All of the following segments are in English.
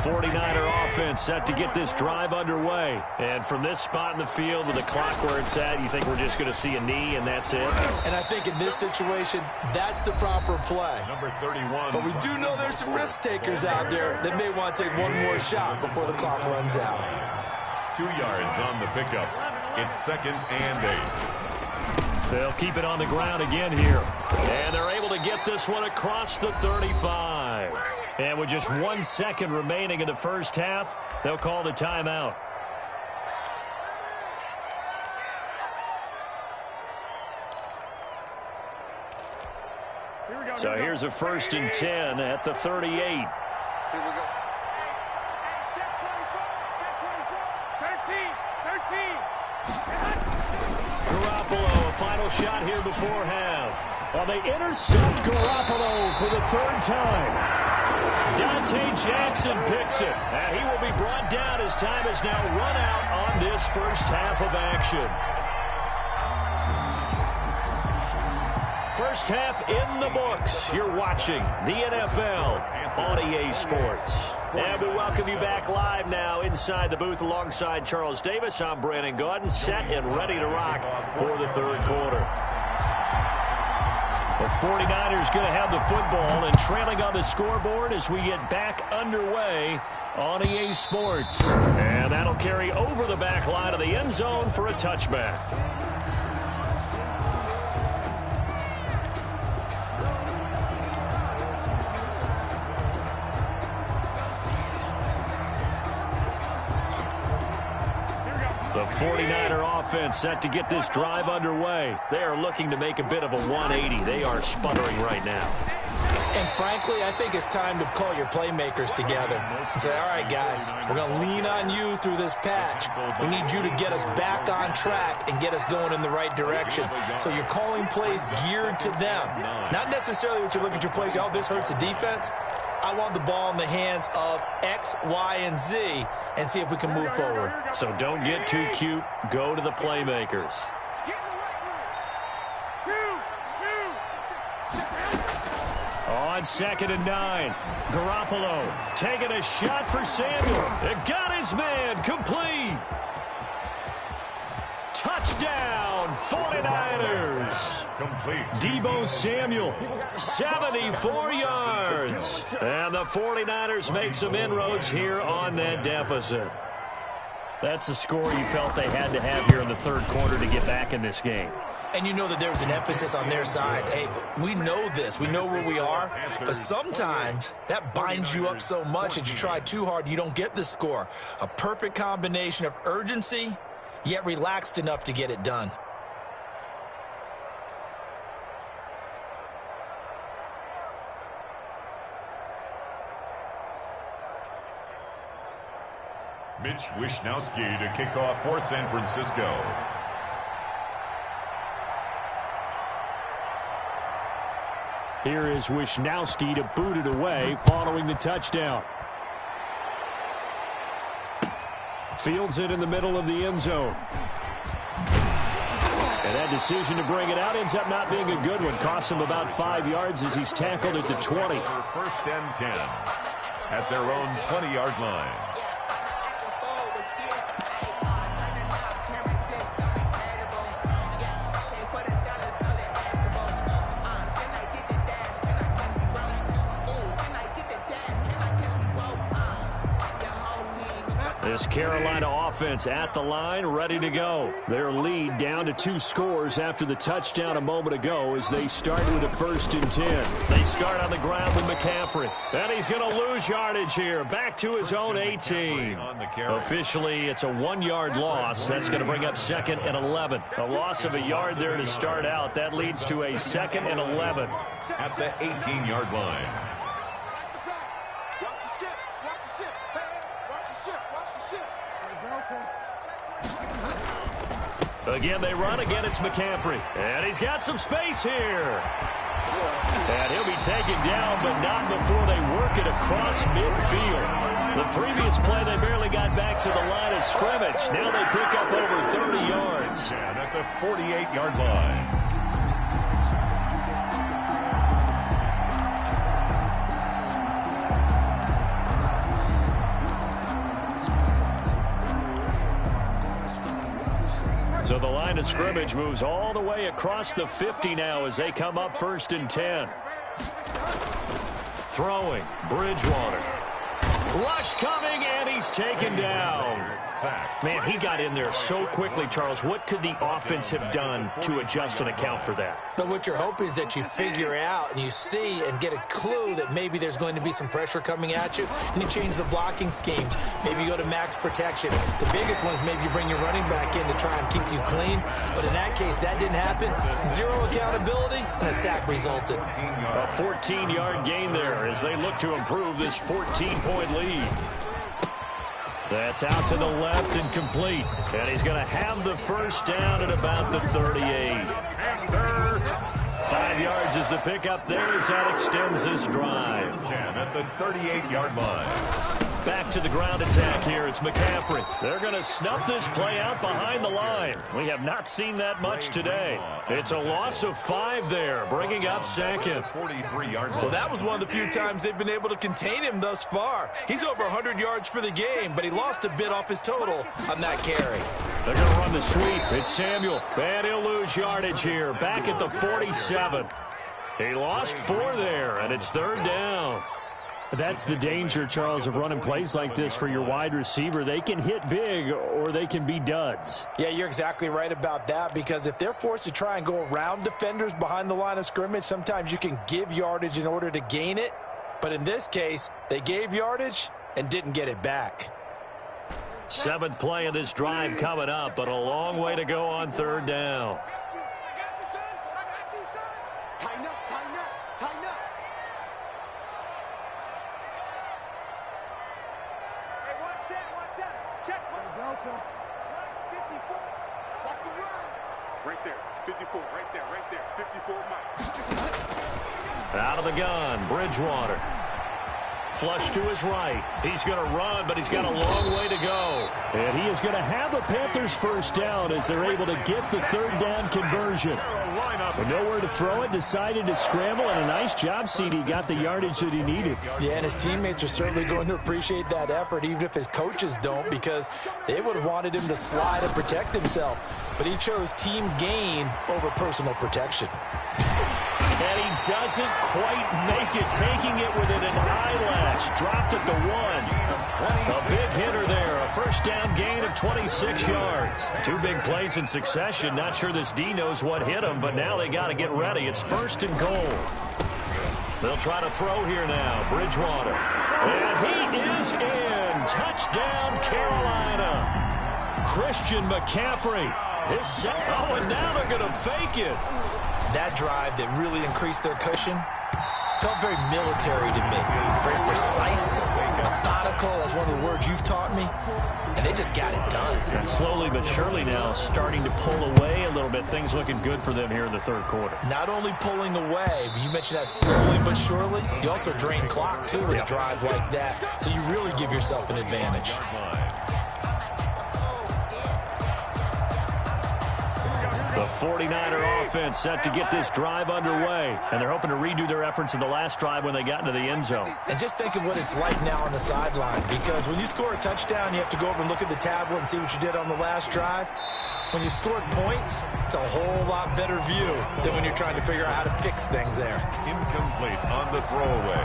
49er offense set to get this drive underway. And from this spot in the field with the clock where it's at, you think we're just going to see a knee and that's it? And I think in this situation, that's the proper play. Number 31. But we do know there's some risk takers out there that may want to take one more shot before the clock runs out. 2 yards on the pickup. It's 2nd and 8. They'll keep it on the ground again here. And they're able to get this one across the 35. And with just 1 second remaining in the first half, they'll call the timeout. So here's a 1st and 10 at the 38. Here we go. Garoppolo, a final shot here before half. Well, they intercept Garoppolo for the 3rd time. Dante Jackson picks it, and he will be brought down as time has now run out on this first half of action. First half in the books. You're watching the NFL on EA Sports. And we welcome you back live now inside the booth alongside Charles Davis. I'm Brandon Gaudin, set and ready to rock for the 3rd quarter. The 49ers going to have the football and trailing on the scoreboard as we get back underway on EA Sports. And that'll carry over the back line of the end zone for a touchback. The 49er offense set to get this drive underway. They are looking to make a bit of a 180. They are sputtering right now. And frankly, I think it's time to call your playmakers together and say, all right, guys, we're going to lean on you through this patch. We need you to get us back on track and get us going in the right direction. So you're calling plays geared to them. Not necessarily what you look at your plays, oh, this hurts the defense. I want the ball in the hands of X, Y, and Z and see if we can move forward. So don't get too cute. Go to the playmakers. On 2nd and 9, Garoppolo taking a shot for Samuel. It got his man complete. Touchdown, 49ers. Complete. Deebo Samuel, 74 yards. And the 49ers make some inroads here on that deficit. That's a score you felt they had to have here in the 3rd quarter to get back in this game. And you know that there was an emphasis on their side. Hey, we know this. We know where we are. But sometimes that binds you up so much that you try too hard, you don't get the score. A perfect combination of urgency, yet relaxed enough to get it done. Mitch Wishnowsky to kick off for San Francisco. Here is Wishnowsky to boot it away following the touchdown. Fields it in the middle of the end zone. And that decision to bring it out ends up not being a good one. Cost him about 5 yards as he's tackled at the 20. 1st and 10 at their own 20-yard line. This Carolina offense at the line, ready to go. Their lead down to 2 scores after the touchdown a moment ago as they start with a 1st and 10. They start on the ground with McCaffrey. And he's going to lose yardage here. Back to his own 18. Officially, it's a 1-yard loss. That's going to bring up 2nd and 11. A loss of a yard there to start out. That leads to a 2nd and 11. At the 18-yard line. Again, they run. Again, it's McCaffrey. And he's got some space here. And he'll be taken down, but not before they work it across midfield. The previous play, they barely got back to the line of scrimmage. Now they pick up over 30 yards. And at the 48-yard line. So the line of scrimmage moves all the way across the 50 now as they come up 1st and 10. Throwing, Bridgewater. Rush coming, and he's taken down. Man, he got in there so quickly, Charles. What could the offense have done to adjust and account for that? But what you're hoping is that you figure out and you see and get a clue that maybe there's going to be some pressure coming at you, and you change the blocking schemes. Maybe you go to max protection. The biggest one is maybe you bring your running back in to try and keep you clean. But in that case, that didn't happen. Zero accountability, and a sack resulted. A 14-yard gain there as they look to improve this 14-point lead. That's out to the left and complete. And he's going to have the first down at about the 38. 5 yards is the pickup there as that extends this drive. 10 at the 38-yard line. Back to the ground attack here. It's McCaffrey. They're going to snuff this play out behind the line. We have not seen that much today. It's a loss of 5 there, bringing up second. 43-yard line. Well, that was one of the few times they've been able to contain him thus far. He's over 100 yards for the game, but he lost a bit off his total on that carry. They're going to run the sweep. It's Samuel, and he'll lose yardage here. Back at the 47. He lost 4 there, and it's 3rd down. That's the danger, Charles, of running plays like this for your wide receiver. They can hit big or they can be duds. Yeah, you're exactly right about that, because if they're forced to try and go around defenders behind the line of scrimmage, sometimes you can give yardage in order to gain it. But in this case, they gave yardage and didn't get it back. 7th play of this drive coming up, but a long way to go on 3rd down. Right there, 54, right there, 54 miles. Out of the gun, Bridgewater. Flush to his right. He's going to run, but he's got a long way to go. And he is going to have a Panthers first down as they're able to get the 3rd down conversion. But nowhere to throw it, decided to scramble, and a nice job, CD. Got the yardage that he needed. Yeah, and his teammates are certainly going to appreciate that effort, even if his coaches don't, because they would have wanted him to slide and protect himself. But he chose team gain over personal protection. And he doesn't quite make it, taking it within an eyelash. Dropped at the 1. A big hitter there. A first down gain of 26 yards. 2 big plays in succession. Not sure this D knows what hit him, but now they got to get ready. It's 1st and goal. They'll try to throw here now. Bridgewater. And he is in. Touchdown, Carolina. Christian McCaffrey. And now they're going to fake it. That drive that really increased their cushion felt very military to me. Very precise, methodical. That's one of the words you've taught me. And they just got it done. And slowly but surely now starting to pull away a little bit. Things looking good for them here in the 3rd quarter. Not only pulling away, but you mentioned that slowly but surely. You also drain clock, too, with a drive like that. So you really give yourself an advantage. The 49er offense set to get this drive underway, and they're hoping to redo their efforts in the last drive when they got into the end zone. And just think of what it's like now on the sideline, because when you score a touchdown, you have to go over and look at the tablet and see what you did on the last drive. When you scored points, it's a whole lot better view than when you're trying to figure out how to fix things there. Incomplete on the throwaway.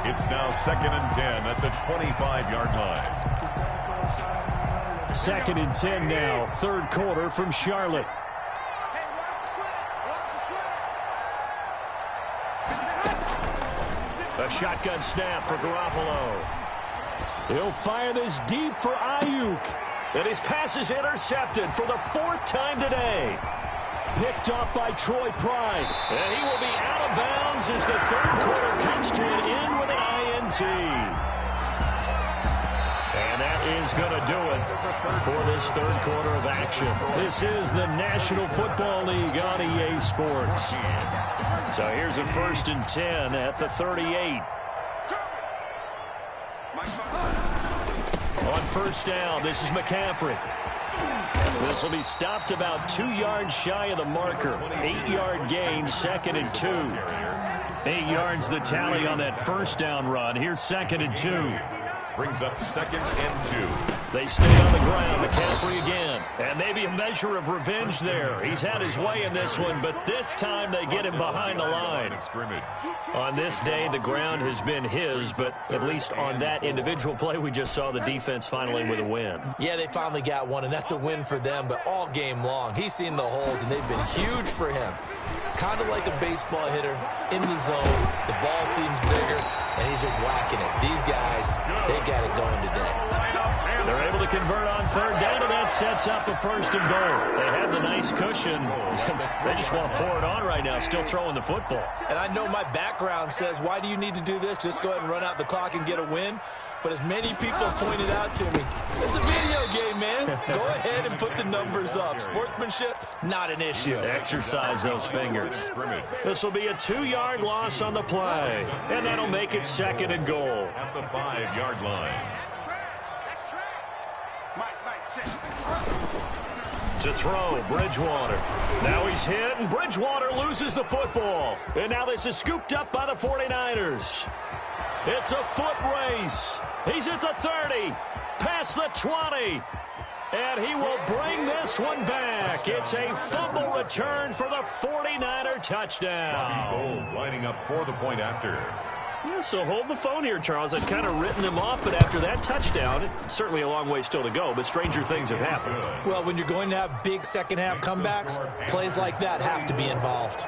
It's now 2nd and 10 at the 25-yard line. 2nd and 10 now, 3rd quarter from Charlotte. A shotgun snap for Garoppolo. He'll fire this deep for Ayuk. And his pass is intercepted for the 4th time today. Picked off by Troy Pride. And he will be out of bounds as the 3rd quarter comes to an end with an INT. And that is going to do it for this 3rd quarter of action. This is the National Football League on EA Sports. So here's a 1st and 10 at the 38. On 1st down, this is McCaffrey. This will be stopped about 2 yards shy of the marker. 8-yard gain, 2nd and 2. 8 yards the tally on that 1st down run. Here's 2nd and 2. Brings up 2nd and 2. They stay on the ground. McCaffrey again. And maybe a measure of revenge there. He's had his way in this one, but this time they get him behind the line. On this day, the ground has been his, but at least on that individual play, we just saw the defense finally with a win. Yeah, they finally got one, and that's a win for them, but all game long, he's seen the holes, and they've been huge for him. Kind of like a baseball hitter in the zone. The ball seems bigger, and he's just whacking it. These guys, they got it going today. They're able to convert on third down, and that sets up a first and goal. They have the nice cushion. They just want to pour it on right now, still throwing the football. And I know my background says, why do you need to do this? Just go ahead and run out the clock and get a win. But as many people have pointed out to me, it's a video game, man. Go ahead and put the numbers up. Sportsmanship, not an issue. Exercise those fingers. This will be a 2-yard loss on the play, and that'll make it second and goal. At the 5-yard line. To throw, Bridgewater. Now he's hit, and Bridgewater loses the football. And now this is scooped up by the 49ers. It's a foot race. He's at the 30, past the 20. And he will bring this one back. It's a fumble return for the 49er touchdown. Gold lining up for the point after. Yeah, so hold the phone here, Charles. I'd kind of written him off, but after that touchdown, it's certainly a long way still to go, but stranger things have happened. Well, when you're going to have big second-half comebacks, plays like that have to be involved.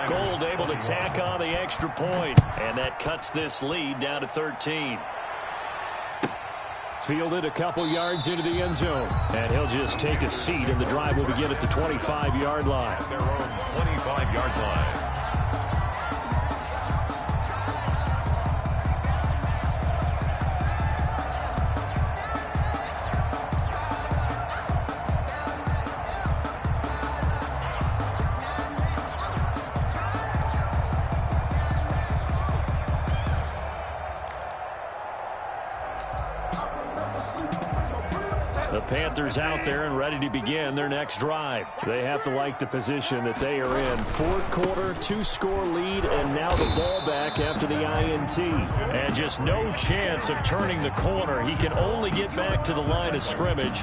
Gold able to tack on the extra point, and that cuts this lead down to 13. Fielded a couple yards into the end zone, and he'll just take a seat, and the drive will begin at the 25-yard line. At their own 25-yard line. The Panthers out there and ready to begin their next drive. They have to like the position that they are in. Fourth quarter, 2-score lead, and now the ball back after the INT. And just no chance of turning the corner. He can only get back to the line of scrimmage.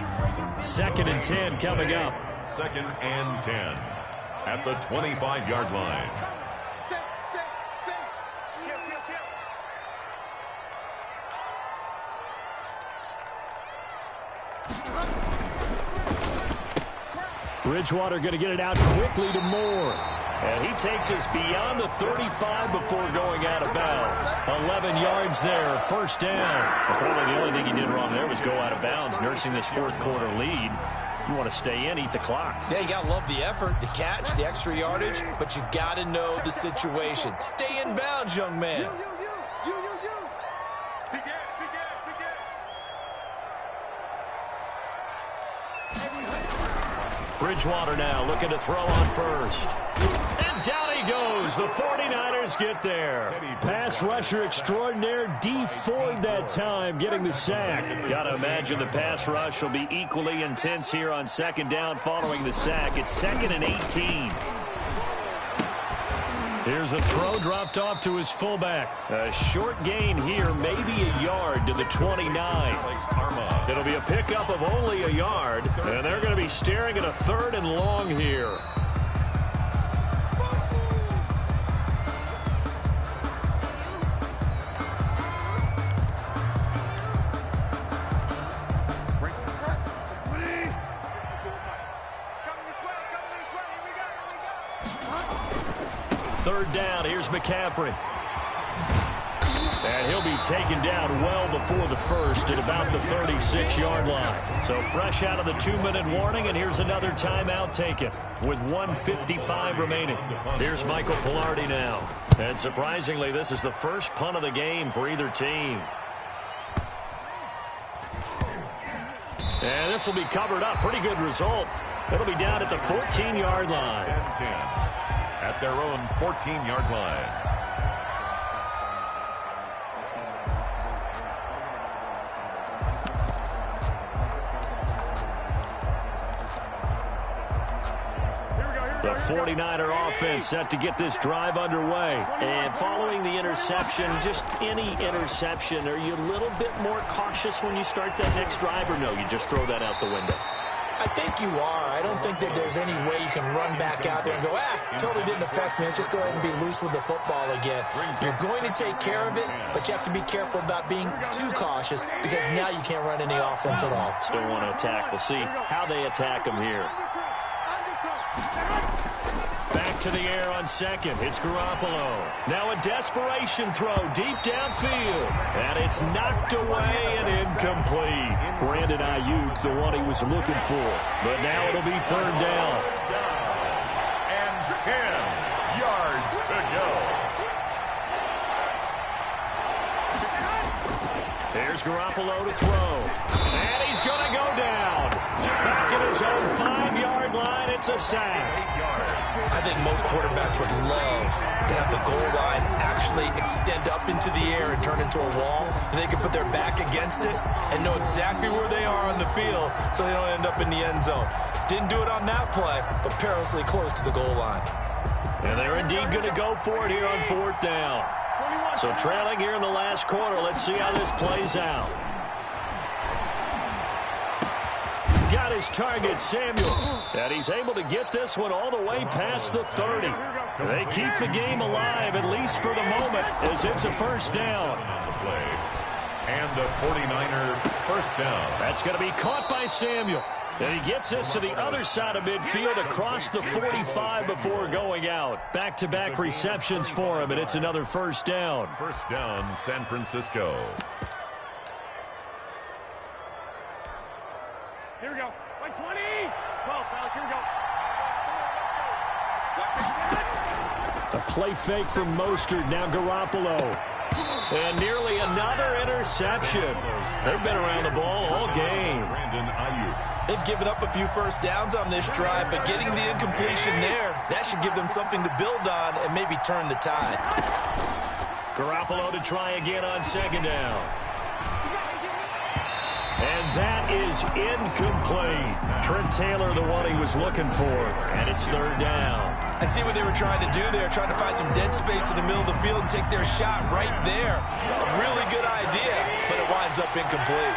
2nd and 10 coming up. 2nd and 10 at the 25-yard line. Bridgewater going to get it out quickly to Moore. And he takes us beyond the 35 before going out of bounds. 11 yards there, first down. Probably the only thing he did wrong there was go out of bounds, nursing this fourth quarter lead. You want to stay in, eat the clock. Yeah, you got to love the effort, the catch, the extra yardage, but you got to know the situation. Stay in bounds, young man. Bridgewater now looking to throw on first. And down he goes. The 49ers get there. Pass rusher extraordinaire, D. Ford that time getting the sack. Got to imagine the pass rush will be equally intense here on second down following the sack. It's 2nd and 18. Here's a throw dropped off to his fullback. A short gain here, maybe a yard to the 29. It'll be a pickup of only a yard, and they're going to be staring at a 3rd and long here. Third down, here's McCaffrey. And he'll be taken down well before the first at about the 36-yard line. So fresh out of the 2-minute warning, and here's another timeout taken with 1:55 remaining. Here's Michael Pilardi now. And surprisingly, this is the first punt of the game for either team. And this will be covered up. Pretty good result. It'll be down at the 14-yard line. 10-10 at their own 14-yard line. The 49er offense set to get this drive underway. And following the interception, just any interception, are you a little bit more cautious when you start that next drive, or no, you just throw that out the window? I think you are. I don't think that there's any way you can run back out there and go, totally didn't affect me. Let's just go ahead and be loose with the football again. You're going to take care of it, but you have to be careful about being too cautious because now you can't run any offense at all. Still want to attack. We'll see how they attack him here. Back to the air on second. It's Garoppolo. Now a desperation throw deep downfield. And it's knocked away and incomplete. Brandon Ayuk, the one he was looking for. But now it'll be third down. And 10 yards to go. There's Garoppolo to throw. And he's going to go down. Back at his own 5-yard line. It's a sack. I think most quarterbacks would love to have the goal line actually extend up into the air and turn into a wall, and they can put their back against it and know exactly where they are on the field so they don't end up in the end zone. Didn't do it on that play, but perilously close to the goal line. And they're indeed going to go for it here on fourth down. So trailing here in the last quarter, let's see how this plays out. Got his target, Samuel. And he's able to get this one all the way past the 30. They keep the game alive, at least for the moment, as it's a first down. And the 49er first down. That's going to be caught by Samuel. And he gets this to the other side of midfield across the 45 before going out. Back-to-back receptions for him, and it's another first down. First down, San Francisco. Here we go. Like 20. 12, fellas. Here we go. A play fake from Mostert. Now Garoppolo. And nearly another interception. They've been around the ball all game. Brandon Ayuk. They've given up a few first downs on this drive, but getting the incompletion there, that should give them something to build on and maybe turn the tide. Garoppolo to try again on second down. And that is incomplete. Trent Taylor, the one he was looking for. And it's third down. I see what they were trying to do there, trying to find some dead space in the middle of the field and take their shot right there. A really good idea, but it winds up incomplete.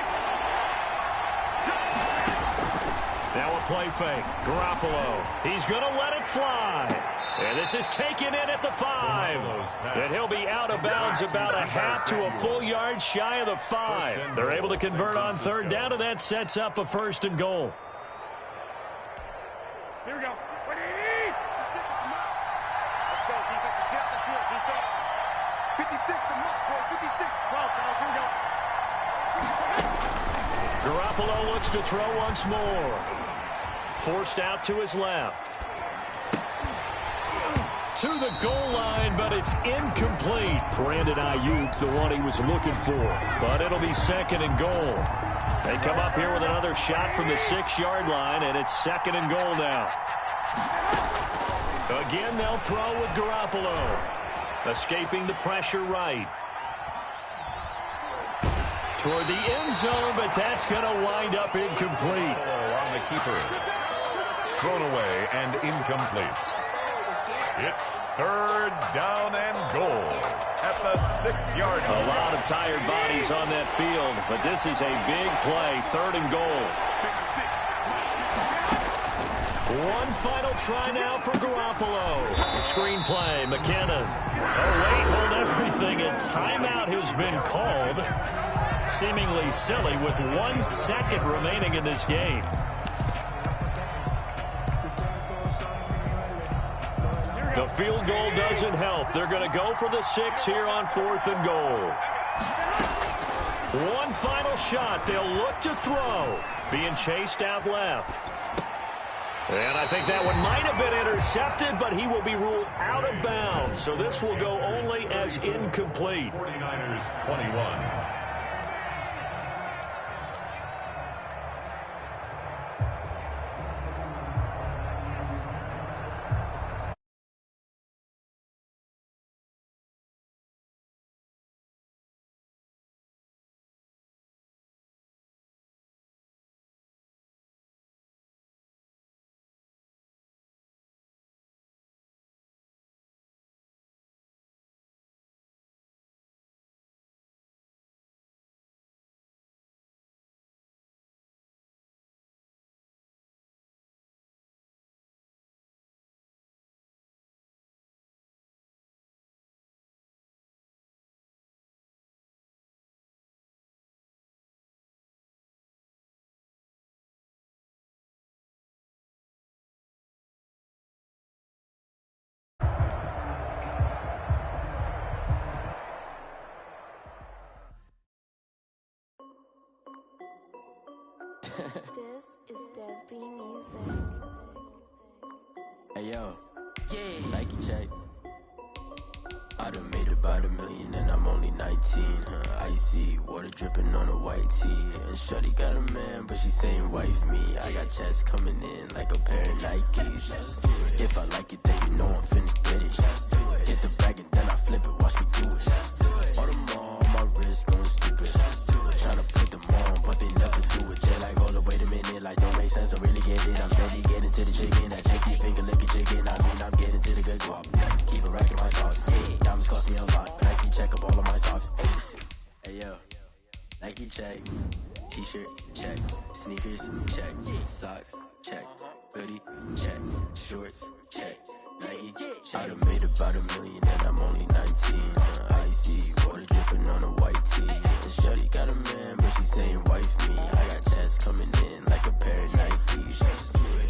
Now a play fake. Garoppolo. He's going to let it fly. And this is taken in at the 5. And he'll be out of bounds about a half to a full yard shy of the 5. They're able to convert on third down, and that sets up a first and goal. Here we go. 20. Let's go, defense. Let's get out the field, defense. 56, the mark, boy. 56. 12, fellas. Here we go. Garoppolo looks to throw once more. Forced out to his left. To the goal line, but it's incomplete. Brandon Ayuk, the one he was looking for. But it'll be second and goal. They come up here with another shot from the 6-yard line, and it's second and goal now. Again, they'll throw with Garoppolo. Escaping the pressure right. Toward the end zone, but that's going to wind up incomplete. On the keeper. Thrown away and incomplete. It's third down and goal at the 6-yard line. A lot of tired bodies on that field, but this is a big play, third and goal. 56. One final try now for Garoppolo. Screen play, McKinnon. Oh, wait, hold everything, and timeout has been called. Seemingly silly with 1 second remaining in this game. The field goal doesn't help. They're going to go for the 6 here on fourth and goal. One final shot. They'll look to throw. Being chased out left. And I think that one might have been intercepted, but he will be ruled out of bounds. So this will go only as incomplete. 49ers 21. This is Dev B Music. Hey yo, yeah, Nike check. I done made about $1 million and I'm only 19, icy, water dripping on a white tee. And shorty got a man, but she saying wife me. I got checks coming in like a pair of Nikes. If I like it, then you know I'm finna get it. Hit the bag and then I flip it, watch me do it. All them on my wrist going stupid. Tryna put them on, but they never do it. They're like, hold up, wait a minute, like don't make sense, don't really get it. I'm steady getting to the chicken, that jakey finger licking chicken. I mean, I'm getting to the good guap. Keep it racking my socks. Diamonds cost me a lot. Nike check up all of my socks. Hey yo, Nike check. T-shirt check. Sneakers check. Socks check. Hoodie check. Shorts check. Nike check. I done made about $1 million and I'm only 19. Icy, water dripping on a white tee. And shorty got a man, but she saying wife me. I got checks coming in like a pair of Nikes.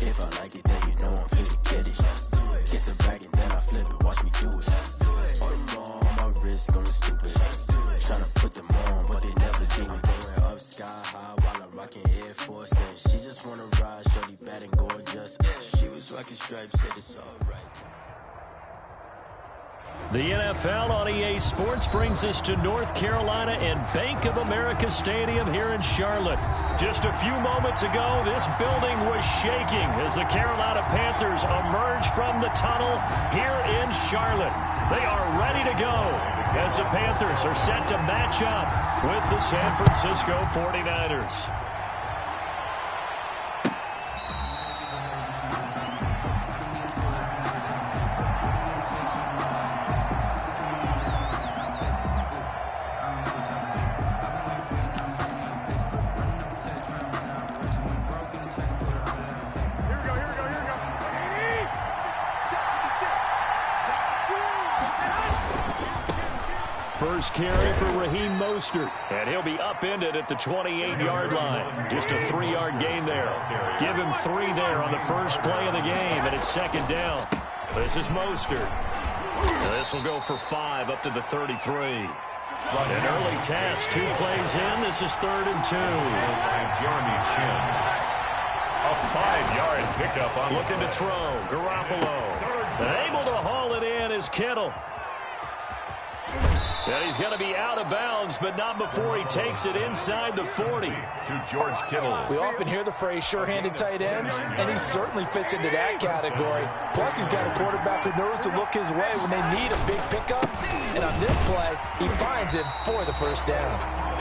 If I like it, then you know I'm finna get it. Get the bag and then I flip it, watch me do it. All them on my wrist going stupid. Tryna put them on, but they never do it. Going up sky high while I'm rocking Air Force. And she just wanna ride, shorty bad and gorgeous. She was rocking stripes, said it's alright. The NFL on EA Sports brings us to North Carolina and Bank of America Stadium here in Charlotte. Just a few moments ago, this building was shaking as the Carolina Panthers emerged from the tunnel here in Charlotte. They are ready to go as the Panthers are set to match up with the San Francisco 49ers. First carry for Raheem Mostert, and he'll be upended at the 28-yard line. Just a 3-yard gain there. Give him 3 there on the first play of the game, and it's second down. This is Mostert. And this will go for 5 up to the 33. An early test, 2 plays in. This is 3rd and 2. Jeremy Chin. A 5-yard pickup on looking to throw. Garoppolo. And able to haul it in is Kittle. And he's going to be out of bounds, but not before he takes it inside the 40. To George Kittle. We often hear the phrase sure-handed tight ends, and he certainly fits into that category. Plus, he's got a quarterback who knows to look his way when they need a big pickup. And on this play, he finds it for the first down.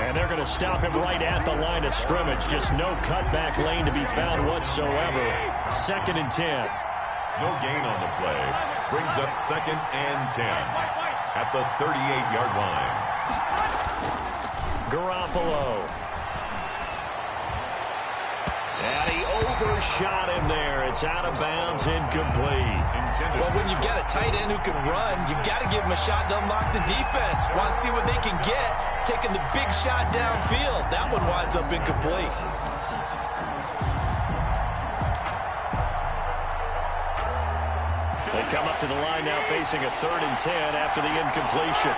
And they're going to stop him right at the line of scrimmage. Just no cutback lane to be found whatsoever. 2nd and 10. No gain on the play. Brings up 2nd and 10. At the 38-yard line. Garoppolo. And he overshot him there. It's out of bounds, incomplete. Well, when you've got a tight end who can run, you've got to give him a shot to unlock the defense. Want to see what they can get, taking the big shot downfield. That one winds up incomplete. They come up to the line now facing a 3rd and 10 after the incompletion.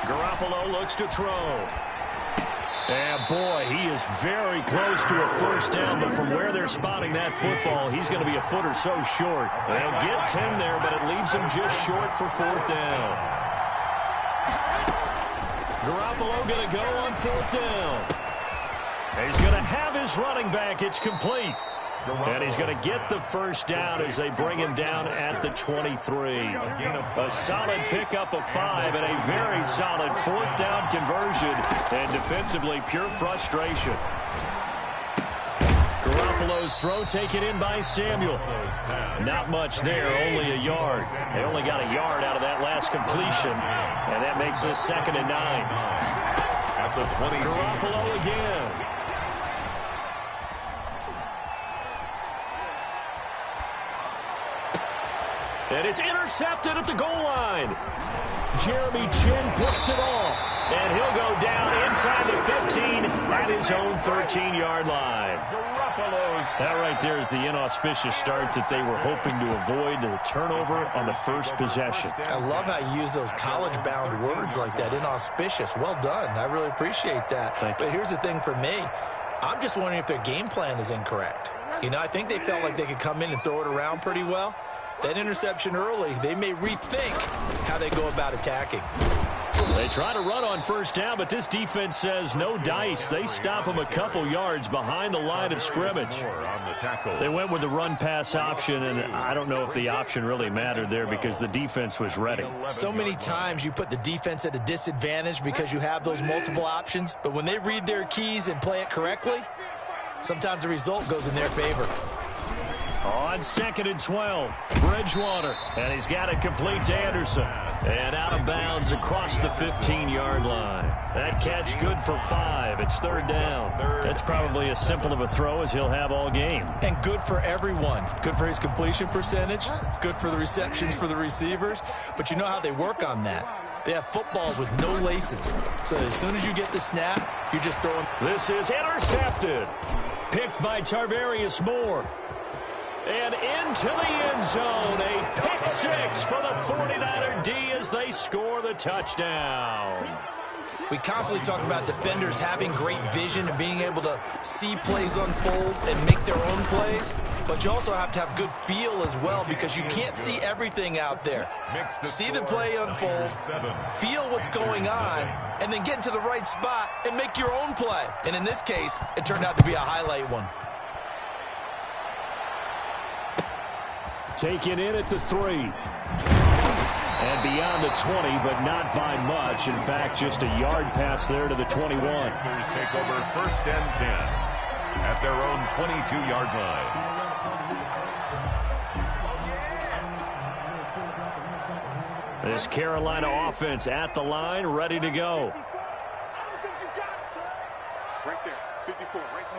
Garoppolo looks to throw. And boy, he is very close to a first down, but from where they're spotting that football, he's going to be a foot or so short. They'll get 10 there, but it leaves him just short for 4th down. Garoppolo going to go on 4th down. He's going to have his running back. It's complete. And he's going to get the first down as they bring him down at the 23. A solid pickup of 5 and a very solid 4th down conversion. And defensively, pure frustration. Garoppolo's throw taken in by Samuel. Not much there, only a yard. They only got a yard out of that last completion. And that makes this 2nd and 9. At the 20. Garoppolo again. And it's intercepted at the goal line. Jeremy Chin picks it off. And he'll go down inside the 15 at his his own 13-yard line. That right there is the inauspicious start that they were hoping to avoid, the turnover on the first possession. I love how you use those college-bound words like that, inauspicious. Well done. I really appreciate that. But here's the thing for me. I'm just wondering if their game plan is incorrect. You know, I think they felt like they could come in and throw it around pretty well. That interception early, they may rethink how they go about attacking. They try to run on first down, but this defense says no dice. They stop them a couple yards behind the line of scrimmage. They went with the run-pass option, and I don't know if the option really mattered there because the defense was ready. So many times you put the defense at a disadvantage because you have those multiple options, but when they read their keys and play it correctly, sometimes the result goes in their favor. On 2nd and 12, Bridgewater, and he's got it complete to Anderson. And out of bounds across the 15-yard line. That catch good for 5. It's 3rd down. That's probably as simple of a throw as he'll have all game. And good for everyone. Good for his completion percentage. Good for the receptions for the receivers. But you know how they work on that. They have footballs with no laces. So as soon as you get the snap, you're just throwing. This is intercepted. Picked by Tarvarius Moore. And into the end zone, a pick 6 for the 49er D as they score the touchdown. We constantly talk about defenders having great vision and being able to see plays unfold and make their own plays. But you also have to have good feel as well because you can't see everything out there. See the play unfold, feel what's going on, and then get into the right spot and make your own play. And in this case, it turned out to be a highlight one. Taken in at the 3. And beyond the 20, but not by much. In fact, just a yard pass there to the 21. Panthers take over 1st and 10 at their own 22-yard line. This Carolina offense at the line, ready to go. Right there, 54, right there.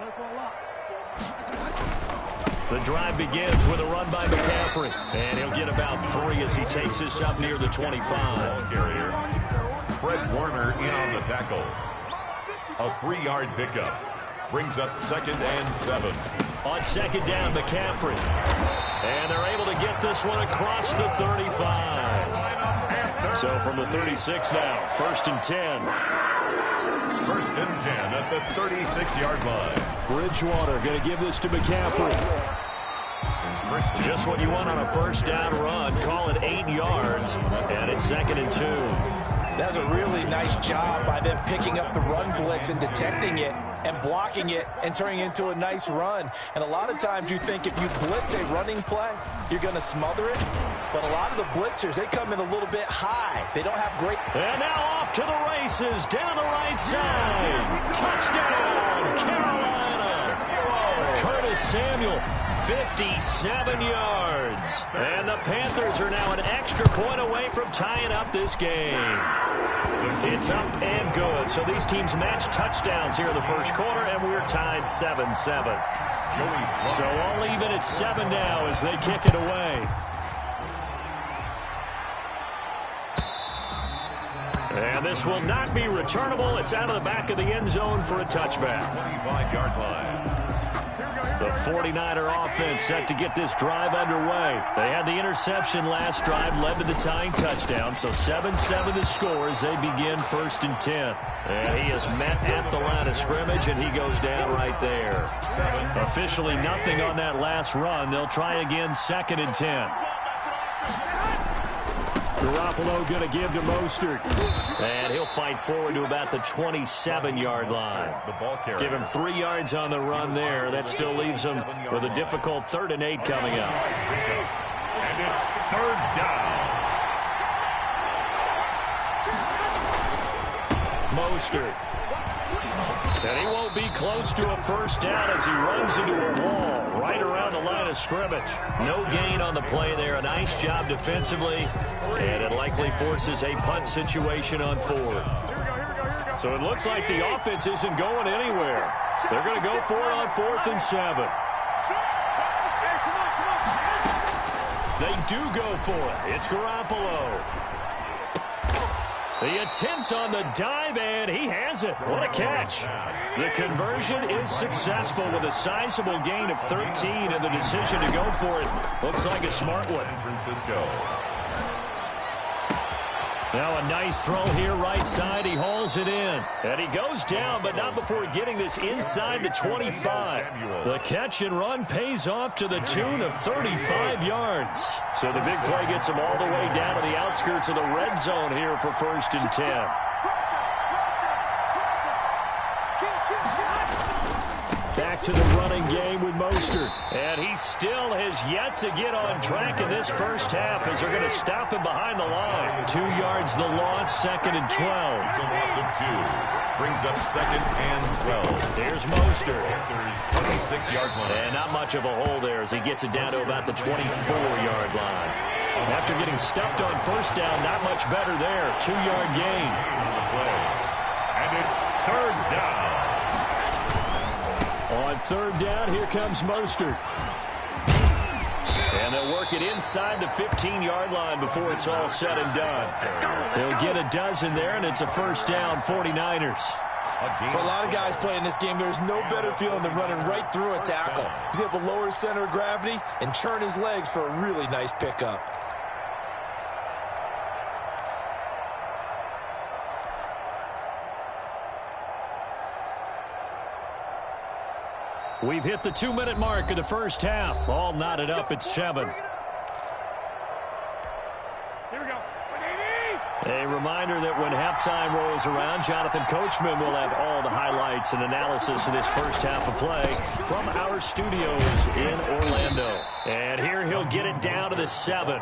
The drive begins with a run by McCaffrey. And he'll get about 3 as he takes this up near the 25. Carrier. Fred Warner in on the tackle. A 3-yard pickup. Brings up 2nd and 7. On 2nd down, McCaffrey. And they're able to get this one across the 35. So from the 36 now, 1st and 10. 1st and 10 at the 36-yard line. Bridgewater going to give this to McCaffrey. Just what you want on a 1st down run. Call it 8 yards, and it's 2nd and 2. That's a really nice job by them picking up the run blitz and detecting it and blocking it and turning it into a nice run. And a lot of times you think if you blitz a running play, you're going to smother it. But a lot of the blitzers, they come in a little bit high. They don't have great. And now off to the races down the right side. Touchdown, Carolina. Curtis Samuel, 57 yards. And the Panthers are now an extra point away from tying up this game. It's up and good. So these teams match touchdowns here in the first quarter, and we're tied 7-7. So all even at 7 now as they kick it away. And this will not be returnable. It's out of the back of the end zone for a touchback. 25-yard line. The 49er offense set to get this drive underway. They had the interception last drive, led to the tying touchdown. So 7-7 to score as they begin 1st and 10. And he is met at the line of scrimmage, and he goes down right there. Officially nothing on that last run. They'll try again 2nd and 10. Garoppolo going to give to Mostert. And he'll fight forward to about the 27-yard line. Give him 3 yards on the run there. That still leaves him with a difficult 3rd and 8 coming up. And it's 3rd down. Mostert. And he won't be close to a 1st down as he runs into a wall right around the line of scrimmage. No gain on the play there. A nice job defensively. And it likely forces a punt situation on 4th. So it looks like the offense isn't going anywhere. They're going to go for it on 4th and 7. They do go for it. It's Garoppolo. The attempt on the dive, and he has it. What a catch. The conversion is successful with a sizable gain of 13, and the decision to go for it looks like a smart one. San Francisco. Now a nice throw here right side. He hauls it in. And he goes down, but not before getting this inside the 25. The catch and run pays off to the tune of 35 yards. So the big play gets him all the way down to the outskirts of the red zone here for 1st and 10. Back to the running game with Mostert. And he still has yet to get on track in this first half as they're going to stop him behind the line. 2 yards the loss, 2nd and 12. It's a loss of 2. Brings up 2nd and 12. There's Mostert. Panthers 26-yard line. And not much of a hole there as he gets it down to about the 24-yard line. After getting stuffed on 1st down, not much better there. 2-yard gain. On the play. And it's 3rd down. On 3rd down, here comes Mostert. And they'll work it inside the 15-yard line before it's all said and done. They'll get a dozen there, and it's a 1st down, 49ers. For a lot of guys playing this game, there's no better feeling than running right through a tackle. He's able to lower his center of gravity and churn his legs for a really nice pickup. We've hit the 2-minute mark of the first half. All knotted up at 7. Here we go. 180. A reminder that when halftime rolls around, Jonathan Coachman will have all the highlights and analysis of this first half of play from our studios in Orlando. And here he'll get it down to the 7.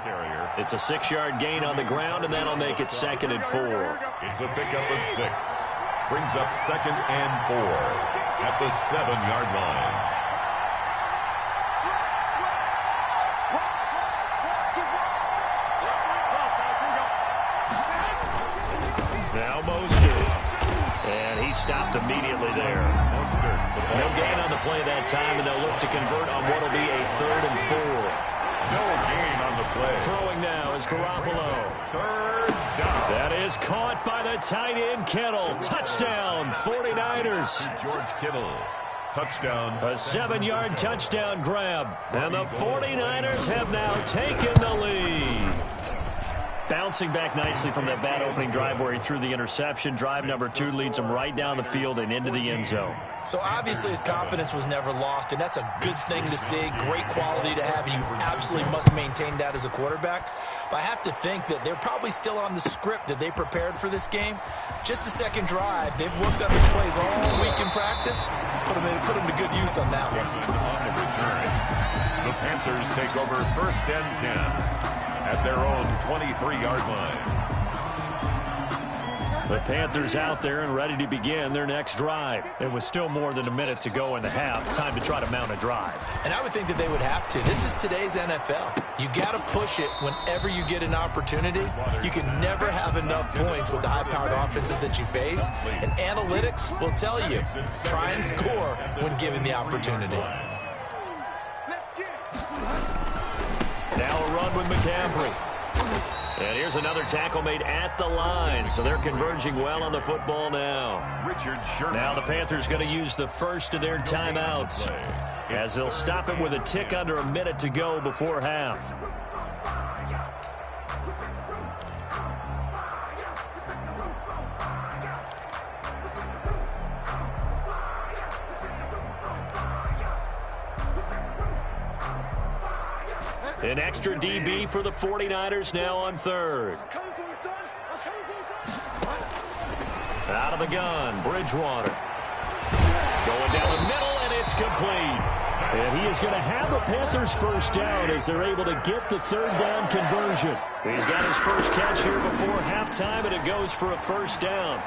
It's a 6-yard gain on the ground, and that'll make it 2nd and 4. It's a pickup of 6. Brings up 2nd and 4 at the 7-yard line. Now Mostert. And he stopped immediately there. No gain on the play that time, and they'll look to convert on what will be a 3rd and 4. No gain on the play. Throwing now is Garoppolo. 3rd down. That is caught by the tight end Kittle. Touchdown, 49ers. George Kittle. Touchdown. A 7-yard touchdown grab. And the 49ers have now taken the lead. Bouncing back nicely from that bad opening drive where he threw the interception. Drive number 2 leads him right down the field and into the end zone. So obviously his confidence was never lost, and that's a good thing to see. Great quality to have, and you absolutely must maintain that as a quarterback. But I have to think that they're probably still on the script that they prepared for this game. Just the second drive, they've worked on these plays all week in practice. Put them to good use on that one. On the return, the Panthers take over 1st and 10 at their own 23-yard line. The Panthers out there and ready to begin their next drive. It was still more than a minute to go in the half. Time to try to mount a drive. And I would think that they would have to. This is today's NFL. You got to push it whenever you get an opportunity. You can never have enough points with the high-powered offenses that you face. And analytics will tell you, try and score when given the opportunity. Now a run with McCaffrey. And here's another tackle made at the line. So they're converging well on the football now. Richard Sherman. Now the Panthers going to use the first of their timeouts as they'll stop him with a tick under a minute to go before half. An extra DB for the 49ers now on 3rd. Out of the gun, Bridgewater. Going down the middle, and it's complete. And he is going to have a Panthers 1st down as they're able to get the 3rd down conversion. He's got his first catch here before halftime, and it goes for a 1st down.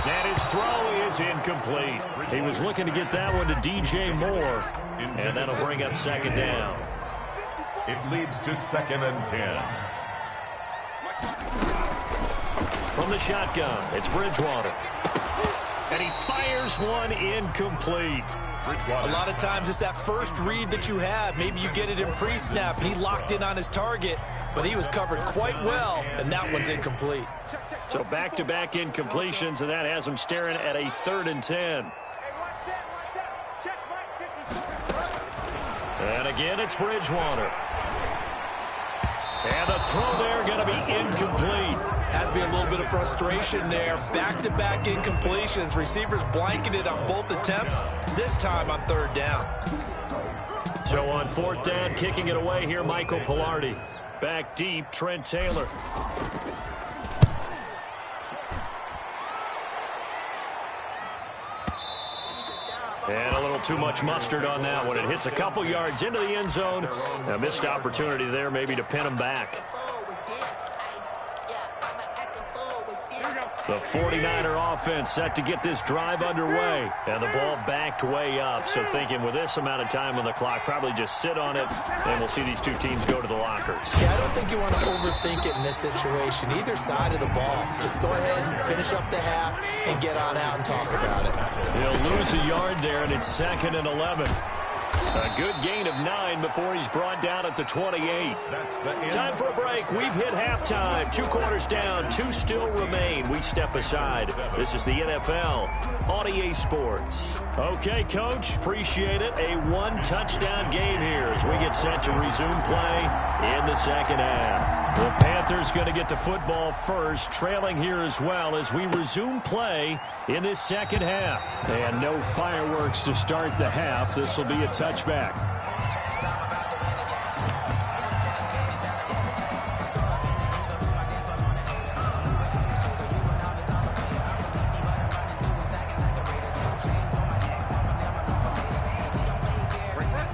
And his throw is incomplete. He was looking to get that one to DJ Moore, and that'll bring up 2nd down. It leads to 2nd and 10. From the shotgun, it's Bridgewater. And he fires one incomplete. A lot of times it's that first read that you have. Maybe you get it in pre-snap, and he locked in on his target, but he was covered quite well, and that one's incomplete. Check. So back-to-back incompletions, and that has them staring at a 3rd and 10. And again, it's Bridgewater. And the throw there going to be incomplete. Has to be a little bit of frustration there. Back-to-back incompletions. Receivers blanketed on both attempts, this time on 3rd down. So on 4th down, kicking it away here, Michael Pilardi. Back deep, Trent Taylor. And a little too much mustard on that one. It hits a couple yards into the end zone. A missed opportunity there maybe to pin him back. The 49er offense set to get this drive underway. And the ball backed way up. So thinking with this amount of time on the clock, probably just sit on it, and we'll see these two teams go to the lockers. Yeah, I don't think you want to overthink it in this situation. Either side of the ball. Just go ahead and finish up the half and get on out and talk about it. He'll lose a yard there, and it's 2nd and 11. A good gain of 9 before he's brought down at the 28. Time for a break. We've hit halftime. 2 quarters down. 2 still remain. We step aside. This is the NFL on EA Sports. Okay, Coach. Appreciate it. A 1-touchdown game here as we get set to resume play in the 2nd half. The Panthers going to get the football first, trailing here as well as we resume play in this 2nd half. And no fireworks to start the half. This will be a touchback.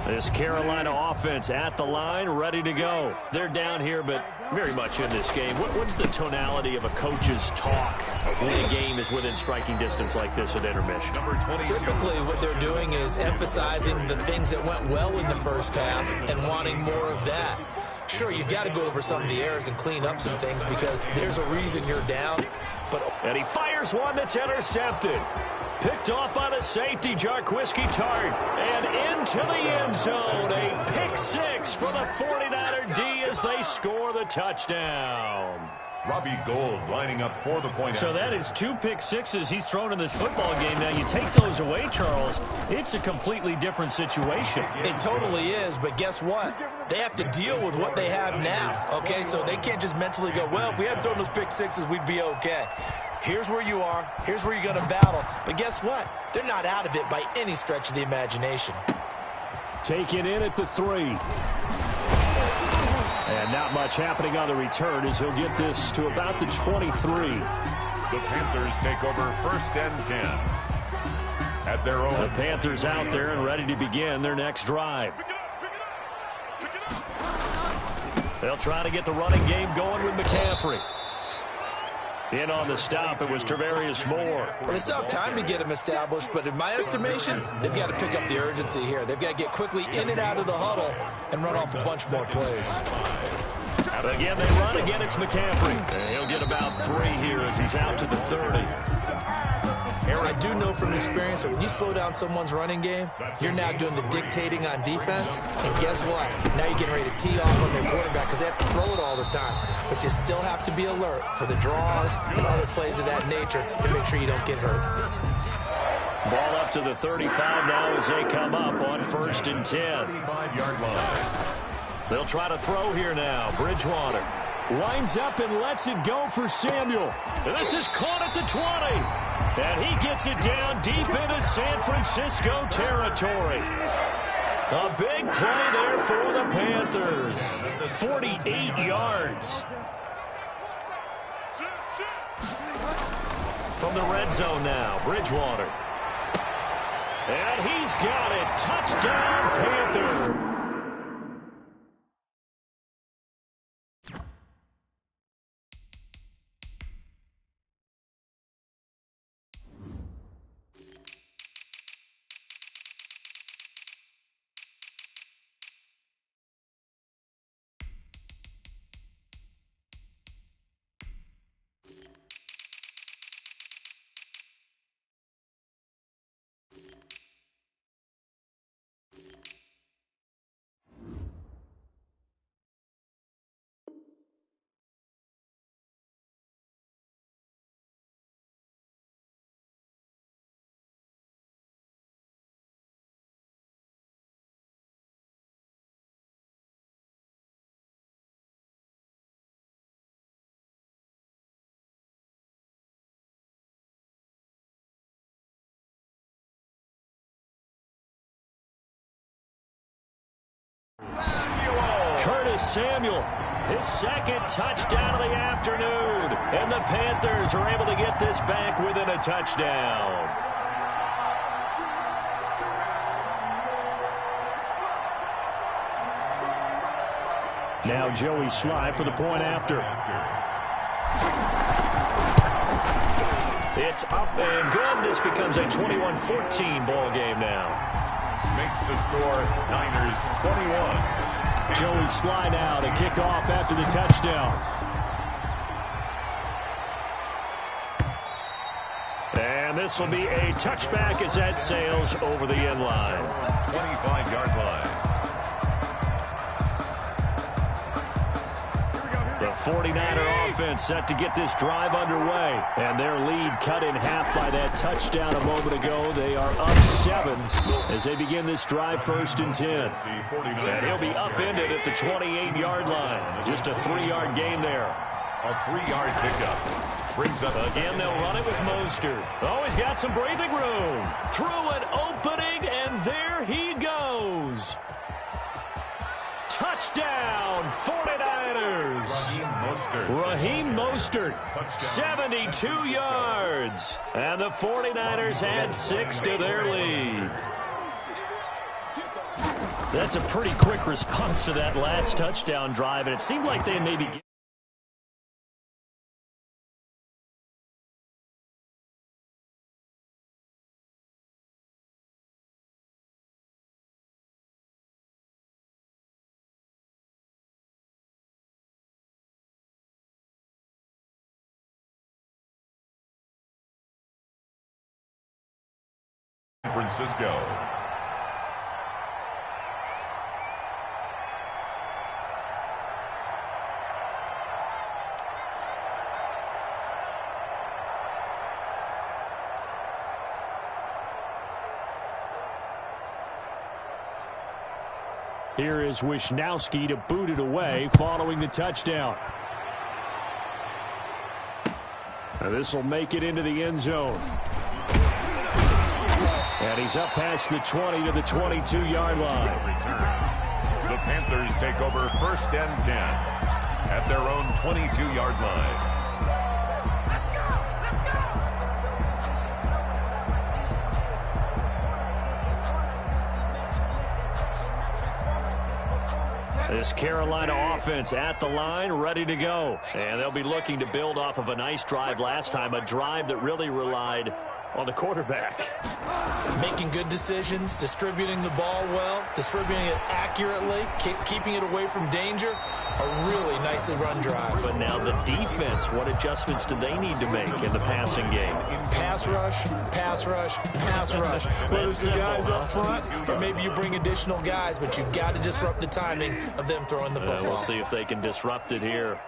This Carolina offense at the line, ready to go. They're down here, but very much in this game. What's the tonality of a coach's talk when a game is within striking distance like this at intermission? Typically, what they're doing is emphasizing the things that went well in the first half and wanting more of that. Sure, you've got to go over some of the errors and clean up some things because there's a reason you're down. And he fires one that's intercepted. Picked off by the safety, Jarquiski Tart. And into the end zone. A pick 6 for the 49er D as they score the touchdown. Robbie Gould lining up for the point. So that is 2 pick 6s he's thrown in this football game. Now, you take those away, Charles, it's a completely different situation. It totally is, but guess what? They have to deal with what they have now, okay? So they can't just mentally go, well, if we hadn't thrown those pick 6s, we'd be okay. Here's where you are. Here's where you're going to battle. But guess what? They're not out of it by any stretch of the imagination. Taken in at the 3. And not much happening on the return as he'll get this to about the 23. The Panthers take over 1st and 10. At their own. The Panthers out there and ready to begin their next drive. They'll try to get the running game going with McCaffrey. In on the stop, it was Travarius Moore. Well, they still have time to get him established, but in my estimation, they've got to pick up the urgency here. They've got to get quickly in and out of the huddle and run off a bunch more plays. Again, they run. Again, it's McCaffrey. And he'll get about 3 here as he's out to the 30. I do know from experience that when you slow down someone's running game, you're now doing the dictating on defense. And guess what? Now you're getting ready to tee off on their quarterback because they have to throw it all the time. But you still have to be alert for the draws and other plays of that nature to make sure you don't get hurt. Ball up to the 35 now as they come up on 1st and 10. 35-yard line. They'll try to throw here now. Bridgewater winds up and lets it go for Samuel. And this is caught at the 20. And he gets it down deep into San Francisco territory. A big play there for the Panthers. 48 yards. From the red zone now, Bridgewater. And he's got it. Touchdown, Panthers. Samuel. His second touchdown of the afternoon. And the Panthers are able to get this back within a touchdown. Now Joey Sly for the point after. It's up and good. This becomes a 21-14 ball game now. Makes the score Niners 21. Joey Sly now to kick off after the touchdown. And this will be a touchback as that sails over the end line. 25-yard line. The 49er offense set to get this drive underway. And their lead cut in half by that touchdown a moment ago. They are up 7 as they begin this drive 1st and 10. And he'll be upended at the 28-yard line. Just a 3-yard gain there. A 3-yard pickup. Brings up again, they'll run it with Mostert. Oh, he's got some breathing room. Through an opening, and there he goes. Touchdown, 49ers. Raheem Mostert, 72 yards. And the 49ers add 6 to their lead. That's a pretty quick response to that last touchdown drive, and it seemed like they maybe... Francisco. Here is Wisnowski to boot it away following the touchdown. Now this will make it into the end zone. And he's up past the 20 to the 22-yard line. The Panthers take over 1st and 10 at their own 22-yard line. This Carolina offense at the line, ready to go. And they'll be looking to build off of a nice drive last time, a drive that really relied on the quarterback. Making good decisions, distributing the ball well, distributing it accurately, keeping it away from danger. A really nicely run drive. But now the defense, what adjustments do they need to make in the passing game? Pass rush, pass rush, pass rush. Whether it's the guys up front or maybe you bring additional guys, but you've got to disrupt the timing of them throwing the football. We'll see if they can disrupt it here.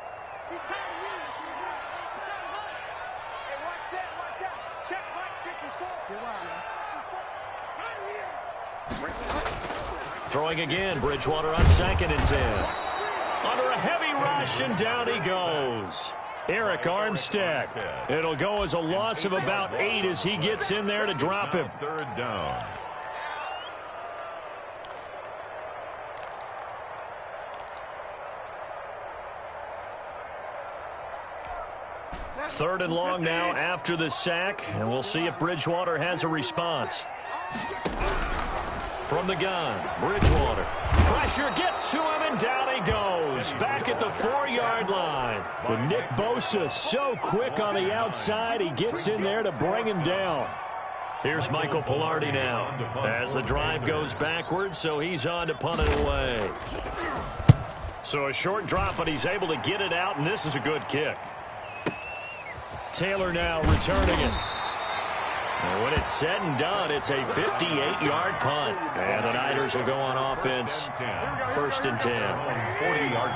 Throwing again, Bridgewater on 2nd and 10. Under a heavy rush, and down he goes. Eric Armstead. It'll go as a loss of about 8 as he gets in there to drop him. 3rd down. Third and long now after the sack, and we'll see if Bridgewater has a response. From the gun, Bridgewater. Pressure gets to him, and down he goes. Back at the 4-yard line. But Nick Bosa so quick on the outside, he gets in there to bring him down. Here's Michael Pilardi now. As the drive goes backwards, so he's on to punt it away. So a short drop, but he's able to get it out, and this is a good kick. Taylor now returning it. And when it's said and done, it's a 58-yard punt. And the Niners will go on offense, 1st and 10.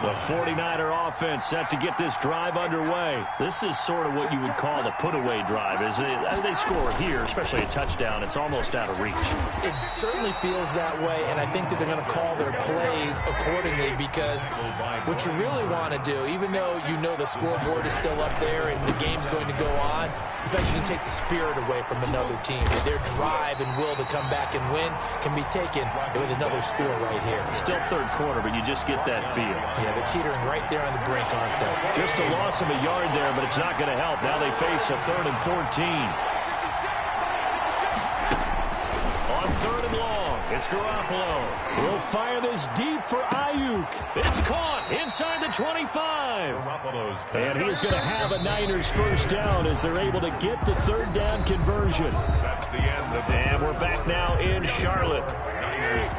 The 49er offense set to get this drive underway. This is sort of what you would call a put-away drive, isn't it? They score here, especially a touchdown. It's almost out of reach. It certainly feels that way, and I think that they're going to call their plays accordingly, because what you really want to do, even though you know the scoreboard is still up there and the game's going to go on, you think you can take the spirit away from another another team. Their drive and will to come back and win can be taken with another score right here. Still third quarter, but you just get that feel. Yeah, they're teetering right there on the brink, aren't they? Just a loss of a yard there, but it's not going to help. Now they face a 3rd and 14. On 3rd and long, it's Garoppolo. He'll fire this deep for Ayuk. It's caught inside the 25. And he is going to have a Niners first down as they're able to get the 3rd down conversion. That's the end of the... And we're back now in Charlotte.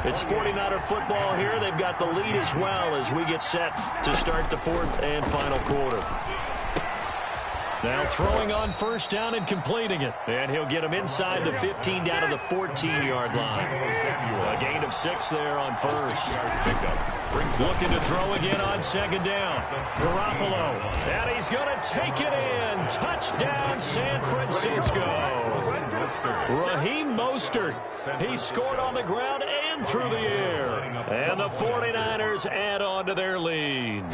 It's 49er football here. They've got the lead as well as we get set to start the 4th and final quarter. Now throwing on first down and completing it. And he'll get him inside the 15 down to the 14-yard line. A gain of 6 there on first. Looking to throw again on 2nd down. Garoppolo. And he's going to take it in. Touchdown, San Francisco. Raheem Mostert. He scored on the ground and through the air. And the 49ers add on to their lead.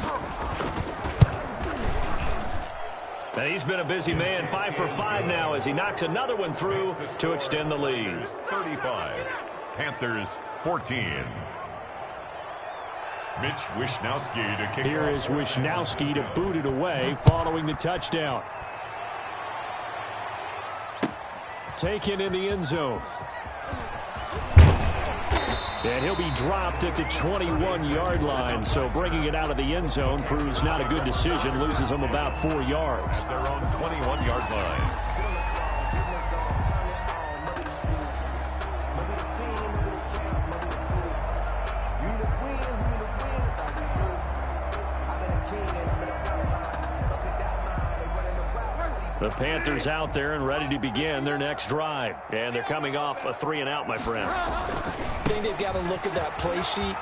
And he's been a busy man, 5 for 5 now as he knocks another one through to extend the lead. 35, Panthers 14. Mitch Wishnowsky to kick. Here is Wishnowsky to boot it away following the touchdown. Taken in the end zone. And he'll be dropped at the 21-yard line, so bringing it out of the end zone proves not a good decision. Loses him about 4 yards. Their own 21-yard line. The Panthers out there and ready to begin their next drive. And they're coming off a 3-and-out, my friend. I think they've got to look at that play sheet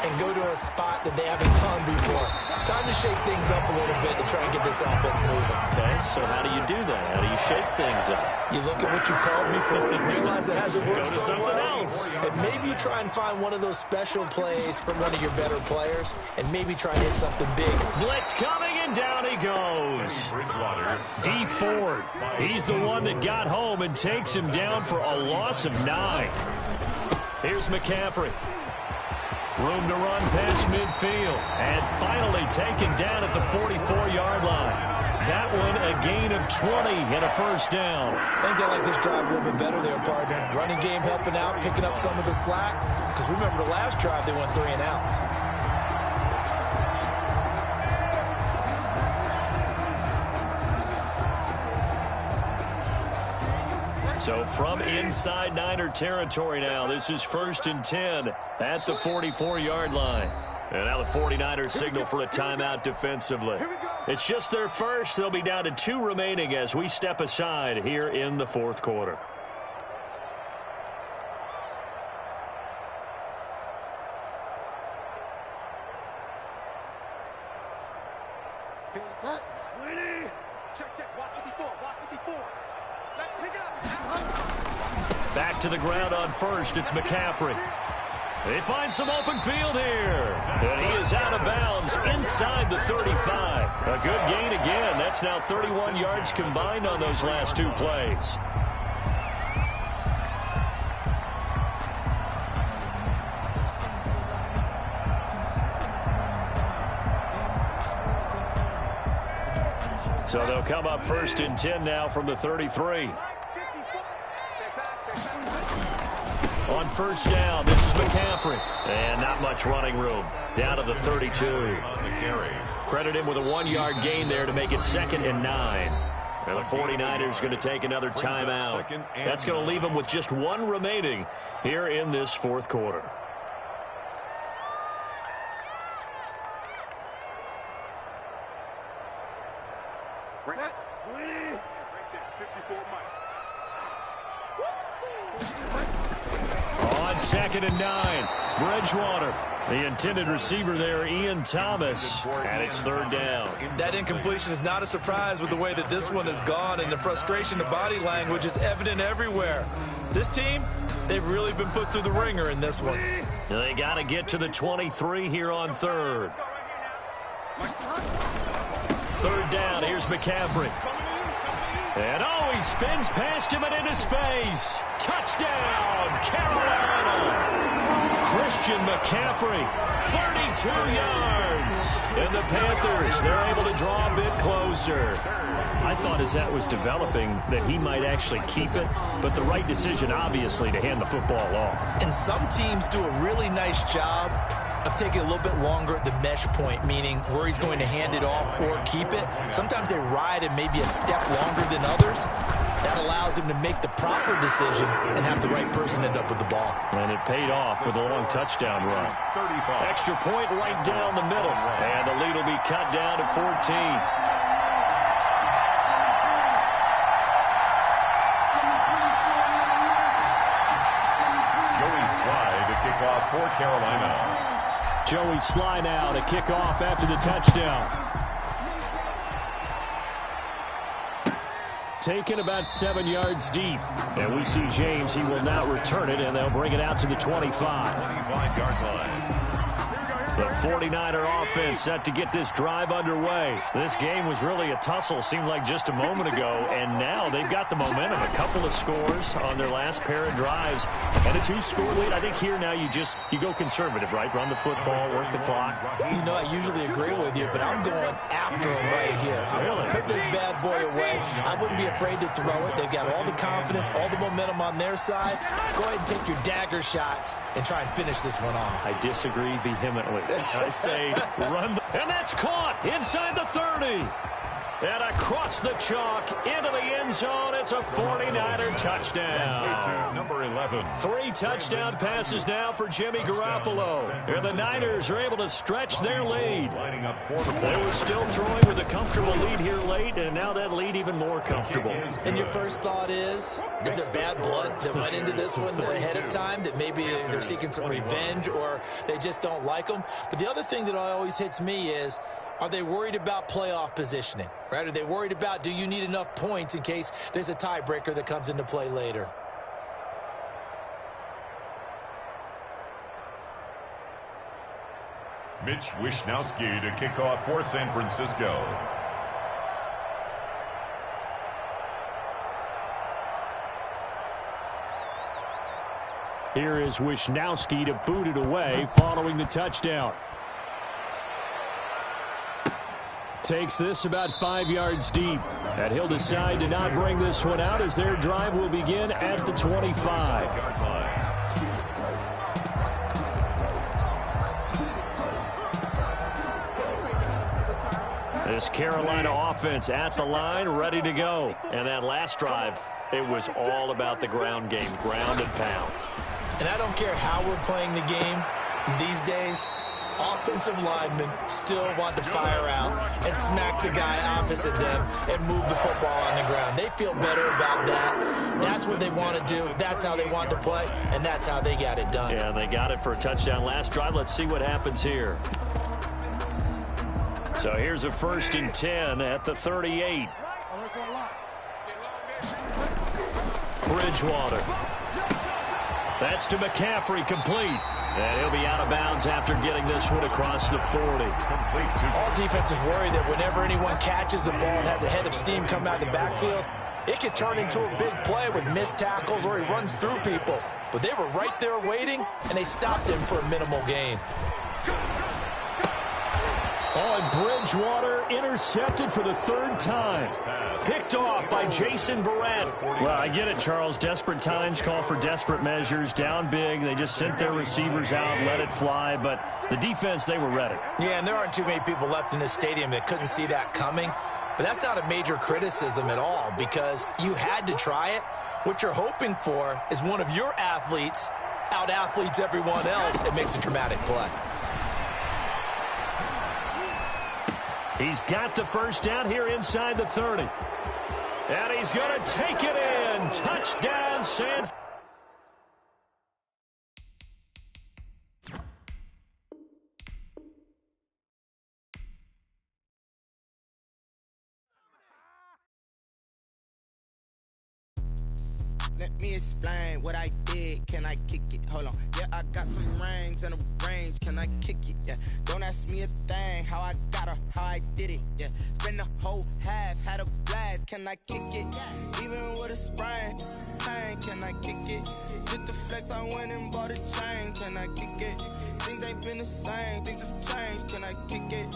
and go to a spot that they haven't come before. Time to shake things up a little bit to try and get this offense moving. Okay, so how do you do that? How do you shake things up? You look at what you called before and realize it hasn't worked Go to something else. And maybe you try and find one of those special plays from one of your better players and maybe try and hit something big. Blitz coming, and down he goes. D Ford. He's the one that got home and takes him down for a loss of 9. Here's McCaffrey. Room to run past midfield. And finally taken down at the 44-yard line. That one a gain of 20 and a first down. I think they like this drive a little bit better there, partner. Running game helping out, picking up some of the slack. Because remember the last drive they went 3-and-out. So from inside Niner territory now, this is 1st and 10 at the 44-yard line. And now the 49ers signal for a timeout defensively. It's just their first. They'll be down to 2 remaining as we step aside here in the 4th quarter. Back to the ground on first. It's McCaffrey. They find some open field here. And he is out of bounds inside the 35. A good gain again. That's now 31 yards combined on those last 2 plays. So they'll come up 1st and 10 now from the 33. On first down, this is McCaffrey. And not much running room. Down to the 32. Credit him with a 1-yard gain there to make it 2nd and 9. And the 49ers going to take another timeout. That's going to leave them with just 1 remaining here in this 4th quarter. On 2nd and 9, Bridgewater. The intended receiver there, Ian Thomas, and it's 3rd down. That incompletion is not a surprise with the way that this one has gone, and the frustration, the body language is evident everywhere. This team, they've really been put through the ringer in this one. They got to get to the 23 here on 3rd. 3rd down, here's McCaffrey. And he spins past him and into space. Touchdown, Carolina. Christian McCaffrey, 32 yards. And the Panthers, they're able to draw a bit closer. I thought as that was developing that he might actually keep it, but the right decision, obviously, to hand the football off. And some teams do a really nice job of taking a little bit longer at the mesh point, meaning where he's going to hand it off or keep it. Sometimes they ride it maybe a step longer than others. That allows him to make the proper decision and have the right person end up with the ball. And it paid off with a long touchdown run. Extra point right down the middle. And the lead will be cut down to 14. For Carolina. Joey Sly now to kick off after the touchdown. Taken about 7 yards deep. And we see James. He will now return it, and they'll bring it out to the 25. 25-yard line. The 49er offense set to get this drive underway. This game was really a tussle, seemed like just a moment ago, and now they've got the momentum. A couple of scores on their last pair of drives, and a 2-score lead. I think here now you go conservative, right? Run the football, work the clock. You know, I usually agree with you, but I'm going after him right here. I want to put this bad boy away. I wouldn't be afraid to throw it. They've got all the confidence, all the momentum on their side. Go ahead and take your dagger shots and try and finish this one off. I disagree vehemently. I say run. And that's caught inside the 30. And across the chalk into the end zone. It's a 49er touchdown. Number 11. 3 touchdown passes now for Jimmy Garoppolo. And the Niners are able to stretch their lead. They were still throwing with a comfortable lead here late, and now that lead even more comfortable. And your first thought is there bad blood that went into this one ahead of time, that maybe they're seeking some revenge or they just don't like them? But the other thing that always hits me is, are they worried about playoff positioning, right? Are they worried about, do you need enough points in case there's a tiebreaker that comes into play later? Mitch Wishnowsky to kick off for San Francisco. Here is Wishnowsky to boot it away following the touchdown. Takes this about 5 yards deep. And he'll decide to not bring this one out as their drive will begin at the 25. This Carolina offense at the line, ready to go. And that last drive, it was all about the ground game, ground and pound. And I don't care how we're playing the game these days, offensive linemen still want to fire out and smack the guy opposite them and move the football on the ground. They feel better about that. That's what they want to do. That's how they want to play, and that's how they got it done. Yeah, they got it for a touchdown last drive. Let's see what happens here. So here's a 1st and 10 at the 38. Bridgewater. That's to McCaffrey, complete. And he'll be out of bounds after getting this one across the 40. All defenses worry that whenever anyone catches the ball and has a head of steam coming out of the backfield, it could turn into a big play with missed tackles or he runs through people. But they were right there waiting, and they stopped him for a minimal gain. Oh, and Bridgewater intercepted for the 3rd time. Picked off by Jason Verrett. Well, I get it, Charles. Desperate times call for desperate measures. Down big. They just sent their receivers out, let it fly. But the defense, they were ready. Yeah, and there aren't too many people left in this stadium that couldn't see that coming. But that's not a major criticism at all because you had to try it. What you're hoping for is one of your athletes out-athletes everyone else and makes a dramatic play. He's got the first down here inside the 30. And he's going to take it in. Touchdown, San Let me explain what I did. Can I kick it? Hold on. Yeah, I got some rings and a range. Can I kick it? Yeah. Don't ask me a thing. How I got her, how I did it. Yeah. Spend the whole half, had a blast. Can I kick it? Even with a sprain. Pain, can I kick it? Just the flex, I went and bought a chain. Can I kick it? Things ain't been the same. Things have changed. Can I kick it?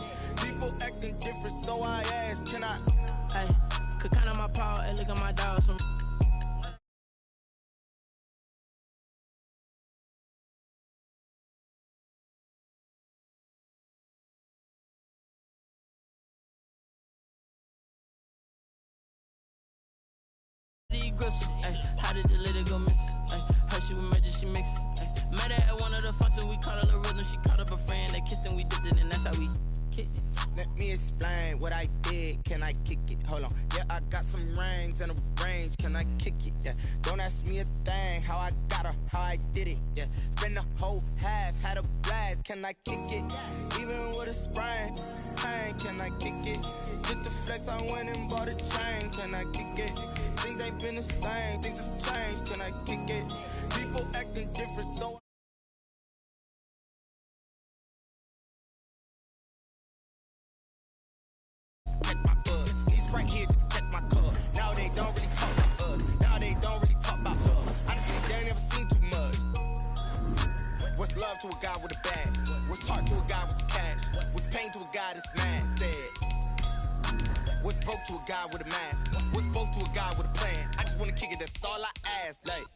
People acting different, so I ask. Can I? Hey, could count on my power and look at my dogs from. How did the little go miss? Her she was major, she mixed. Met her at one of the functions, we caught a little rhythm. She caught up a friend, they kissed and we dipped it, and that's how we kicked it. Let me explain what I did. Can I kick it? Hold on. Yeah, I got some rings and a range. Can I kick it? Yeah. Don't ask me a thing. How I got her, how I did it. Yeah. Spend the whole half, had a blast. Can I kick it? Even with a sprain. Pain, can I kick it? Just the flex, I went and bought a chain. Can I kick it? Things ain't been the same. Things have changed. Can I kick it? People acting different, so. Catch my buzz. These right here just catch my cuz. Now they don't really talk about us. Now they don't really talk about love. Honestly, they ain't never seen too much. What's love to a guy with a bag? What's heart to a guy with cash? What's pain to a guy that's mad? Said. What's broke to a guy with a mask? What's both to a guy with a plan? I just wanna kick it, that's all I ask. Like,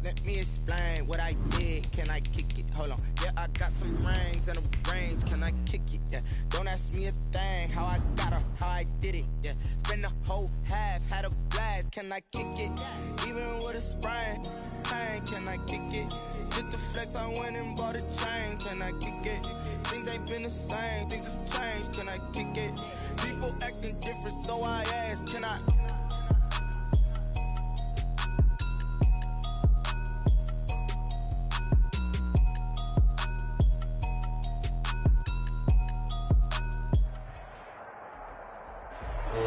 let me explain what I did. Can I kick it? Hold on. Yeah, I got some rings and a range. Can I kick it? Yeah. Don't ask me a thing. How I got her, how I did it. Yeah. Spend the whole half, had a blast. Can I kick it? Even with a sprain. Pain, can I kick it? Just the flex, I went and bought a chain. Can I kick it? Things ain't been the same. Things have changed. Can I kick it? People acting different, so I ask. Can I?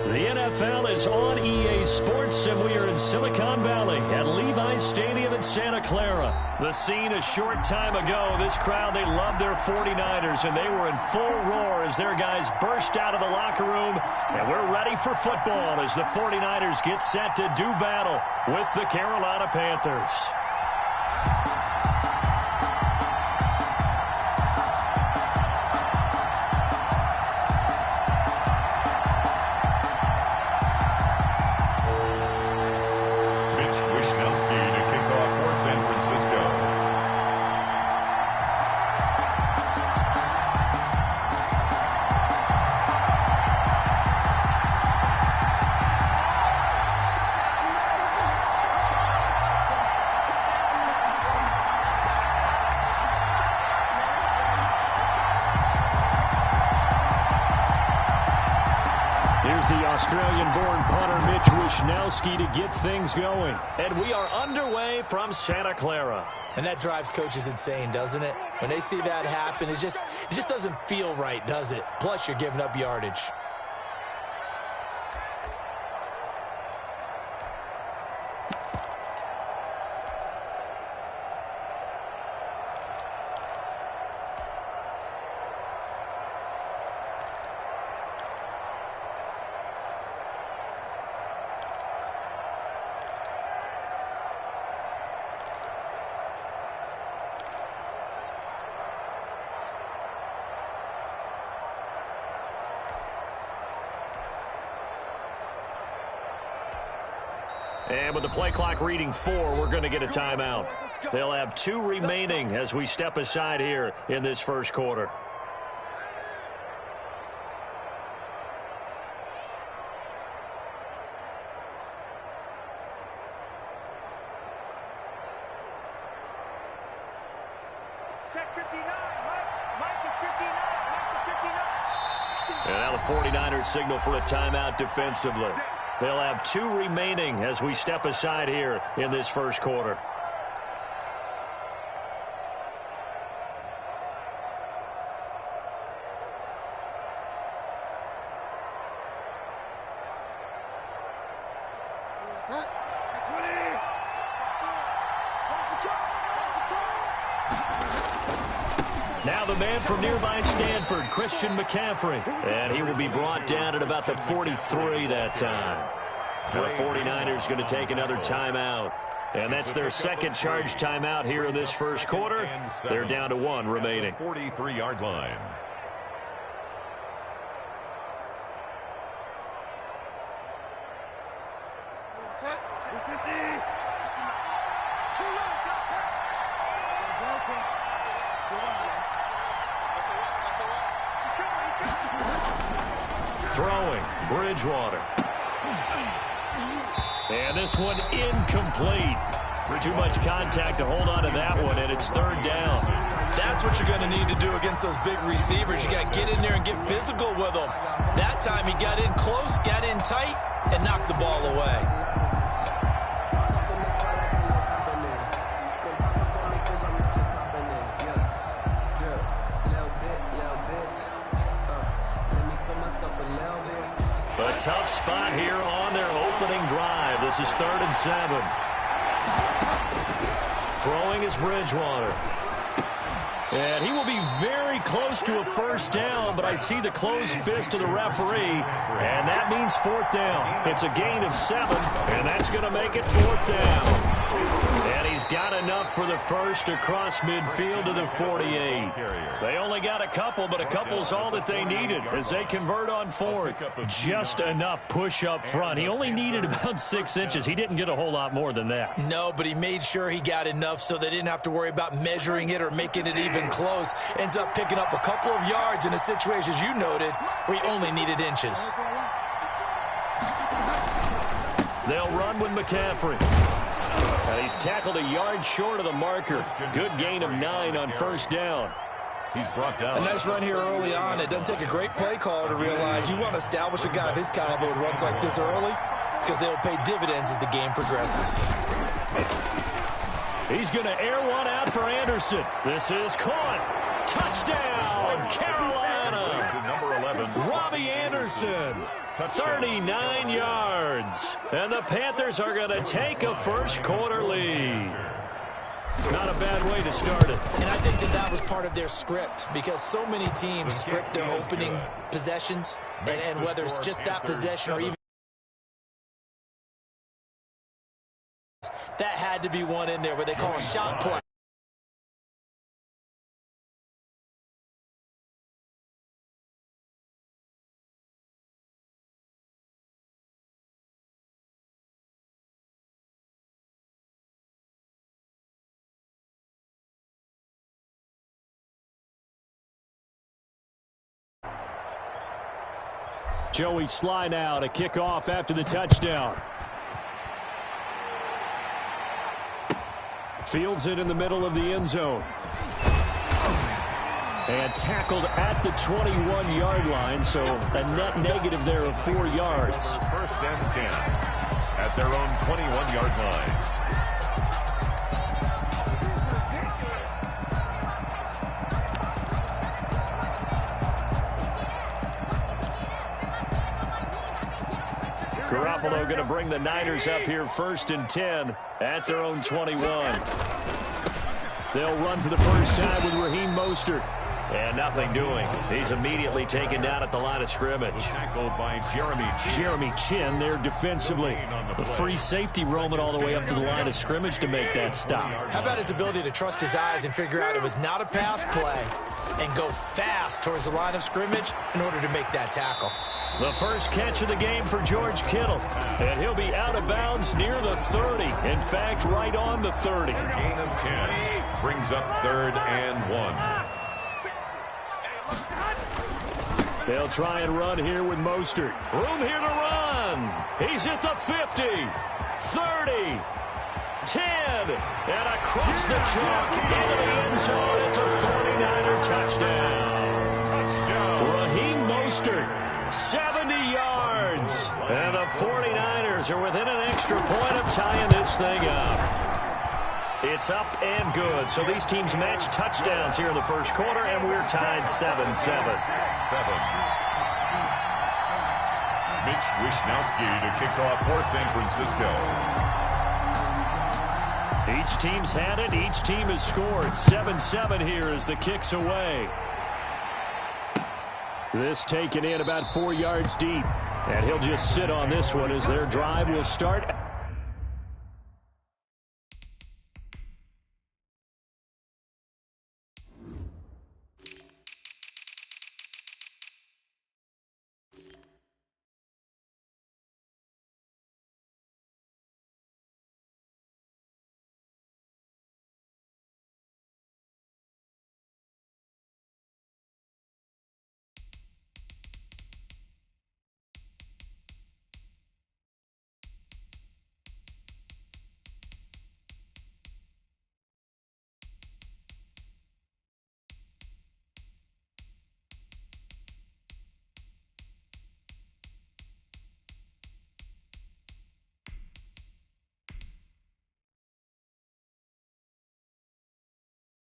The NFL is on EA Sports, and we are in Silicon Valley at Levi's Stadium in Santa Clara. The scene a short time ago, this crowd, they love their 49ers, and they were in full roar as their guys burst out of the locker room. And we're ready for football as the 49ers get set to do battle with the Carolina Panthers. Australian-born punter Mitch Wishnowsky to get things going. And we are underway from Santa Clara. And that drives coaches insane, doesn't it? When they see that happen, it just doesn't feel right, does it? Plus, you're giving up yardage. And with the play clock reading 4, we're going to get a timeout. They'll have 2 remaining as we step aside here in this first quarter. Check 59. Mike is 59. Mike is 59. And now the 49ers signal for a timeout defensively. They'll have 2 remaining as we step aside here in this first quarter. Now the man from nearby Stanford, Christian McCaffrey. And he will be brought down at about the 43 that time. The 49ers going to take another timeout. And that's their second charge timeout here in this first quarter. They're down to 1 remaining. 43-yard line. Throwing, Bridgewater. And this one incomplete. Too much contact to hold on to that one, and it's 3rd down. That's what you're going to need to do against those big receivers. You got to get in there and get physical with them. That time he got in close, got in tight, and knocked the ball away. A tough spot here on their opening drive. This is 3rd and 7. Throwing is Bridgewater. And he will be very close to a first down, but I see the closed fist of the referee, and that means 4th down. It's a gain of 7, and that's going to make it 4th down. And he's got enough for the first across midfield to the 48. They only got a couple, but a couple's all that they needed as they convert on 4th. Just enough push up front. He only needed about 6 inches. He didn't get a whole lot more than that. No, but he made sure he got enough so they didn't have to worry about measuring it or making it even close. Ends up picking up a couple of yards in a situation, as you noted, where he only needed inches. They'll run with McCaffrey. And he's tackled a yard short of the marker. Good gain of 9 on first down. He's brought down. A nice run here early on. It doesn't take a great play caller to realize you want to establish a guy of his caliber with runs like this early because they'll pay dividends as the game progresses. He's going to air one out for Anderson. This is caught. Touchdown, Carolina. To number 11. Robbie Anderson. 39 yards. And the Panthers are going to take a first quarter lead. Not a bad way to start it. And I think that was part of their script because so many teams script their opening possessions. And whether it's just that possession or even that had to be one in there where they call a shot play. Joey Sly now to kick off after the touchdown. Fields it in the middle of the end zone. And tackled at the 21-yard line, so a net negative there of 4 yards. 1st and 10 at their own 21-yard line. Garoppolo going to bring the Niners up here 1st and 10 at their own 21. They'll run for the first time with Raheem Mostert. And nothing doing. He's immediately taken down at the line of scrimmage. Tackled by Jeremy Chin there defensively. The free safety roaming all the way up to the line of scrimmage to make that stop. How about his ability to trust his eyes and figure out it was not a pass play and go fast towards the line of scrimmage in order to make that tackle. The first catch of the game for George Kittle. And he'll be out of bounds near the 30. In fact, right on the 30. Gain of 10 brings up 3rd and 1. They'll try and run here with Mostert. Room here to run. He's at the 50, 30, 10, and across the chalk into the end zone. It's a 49er touchdown. Raheem Mostert, 70 yards. And the 49ers are within an extra point of tying this thing up. It's up and good. So these teams match touchdowns here in the first quarter, and we're tied 7-7. Mitch Wishnowsky to kick off for San Francisco. Each team's had it. Each team has scored. 7-7 here as the kick's away. This taken in about 4 yards deep. And he'll just sit on this one as their drive will start.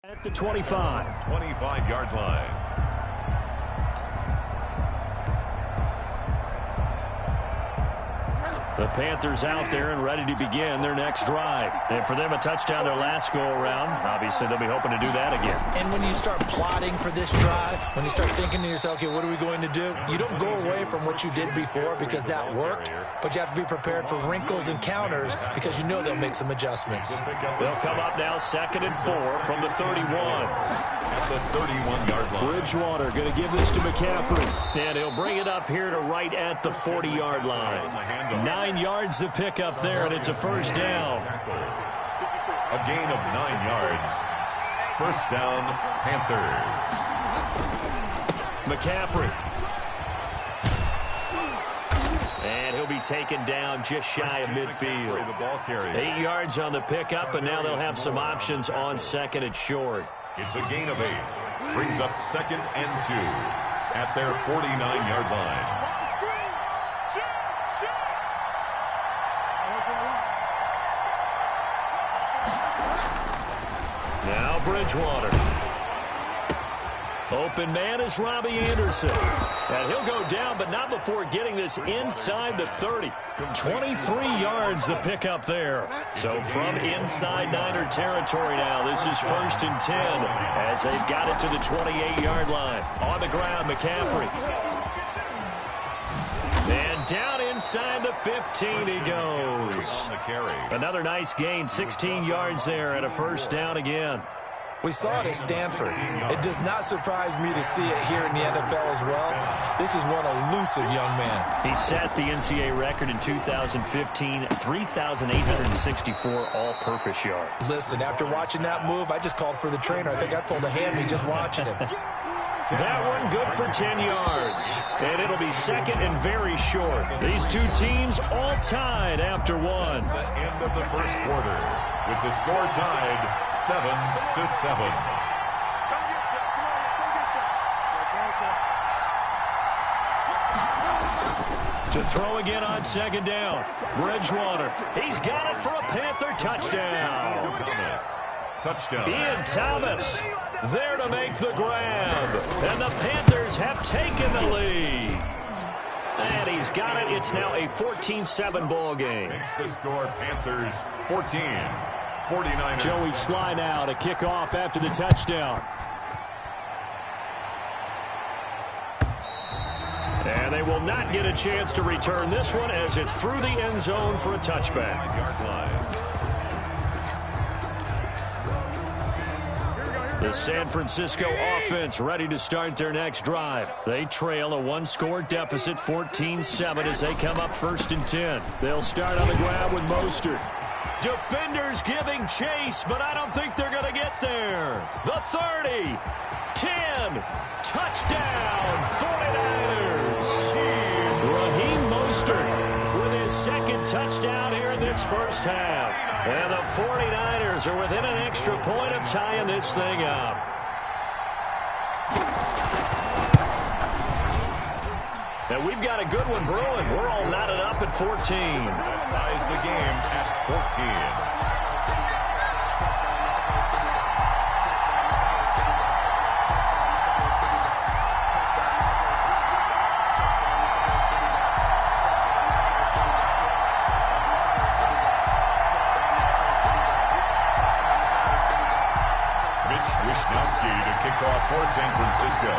At the 25. 25-yard line. The Panthers out there and ready to begin their next drive. And for them, a touchdown their last go-around. Obviously, they'll be hoping to do that again. And when you start plotting for this drive, when you start thinking to yourself, okay, what are we going to do? You don't go away from what you did before because that worked, but you have to be prepared for wrinkles and counters because you know they'll make some adjustments. They'll come up now 2nd and 4 from the 31. At the 31-yard line. Bridgewater going to give this to McCaffrey. And he'll bring it up here to right at the 40-yard line. 9 yards to pick up there, and it's a first down. A gain of 9 yards. First down, Panthers. McCaffrey. And he'll be taken down just shy of midfield. 8 yards on the pickup, and now they'll have some options on 2nd and short. It's a gain of 8. Brings up 2nd and 2 at their 49-yard line. Now Bridgewater. Open man is Robbie Anderson. And he'll go down, but not before getting this inside the 30. 23 yards the pickup there. So from inside Niner territory now, this is 1st and 10 as they've got it to the 28-yard line. On the ground, McCaffrey. And down inside the 15 he goes. Another nice gain, 16 yards there and a first down again. We saw it at Stanford. It does not surprise me to see it here in the NFL as well. This is one elusive young man. He set the NCAA record in 2015, 3,864 all-purpose yards. Listen, after watching that move, I just called for the trainer. I think I pulled a hammy just watching him. That one good for 10 yards. And it'll be 2nd and very short. These two teams all tied after one. The end of the first quarter with the score tied 7-7. To throw again on 2nd down. Bridgewater. He's got it for a Panther touchdown. Touchdown. Ian Thomas there to make the grab. And the Panthers have taken the lead. And he's got it. It's now a 14-7 ball game. Makes the score Panthers 14. 49ers. Joey Sly now to kick off after the touchdown. And they will not get a chance to return this one as it's through the end zone for a touchback. The San Francisco offense ready to start their next drive. They trail a one-score deficit, 14-7, as they come up 1st and 10. They'll start on the ground with Mostert. Defenders giving chase, but I don't think they're going to get there. The 30, 10, touchdown, 49ers. Raheem Mostert with his 2nd touchdown here in this first half. And the 49ers are within an extra point of tying this thing up. And we've got a good one brewing. We're all knotted up at 14. That ties the game at 14. Mitch Wishnowsky to kick off for San Francisco.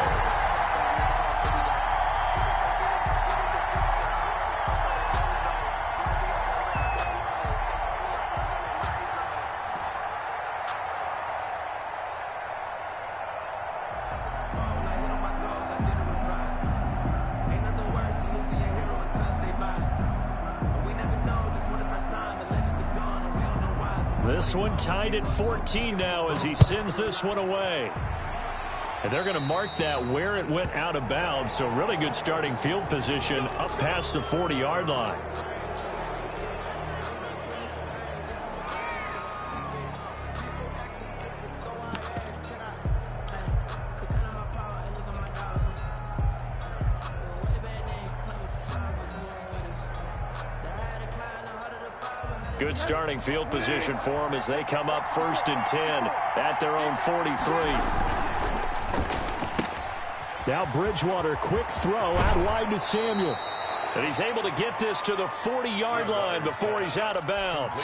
This one tied at 14 now as he sends this one away. And they're going to mark that where it went out of bounds. So really good starting field position up past the 40-yard line. Good starting field position for them as they come up 1st and 10 at their own 43. Now Bridgewater, quick throw out wide to Samuel. And he's able to get this to the 40-yard line before he's out of bounds.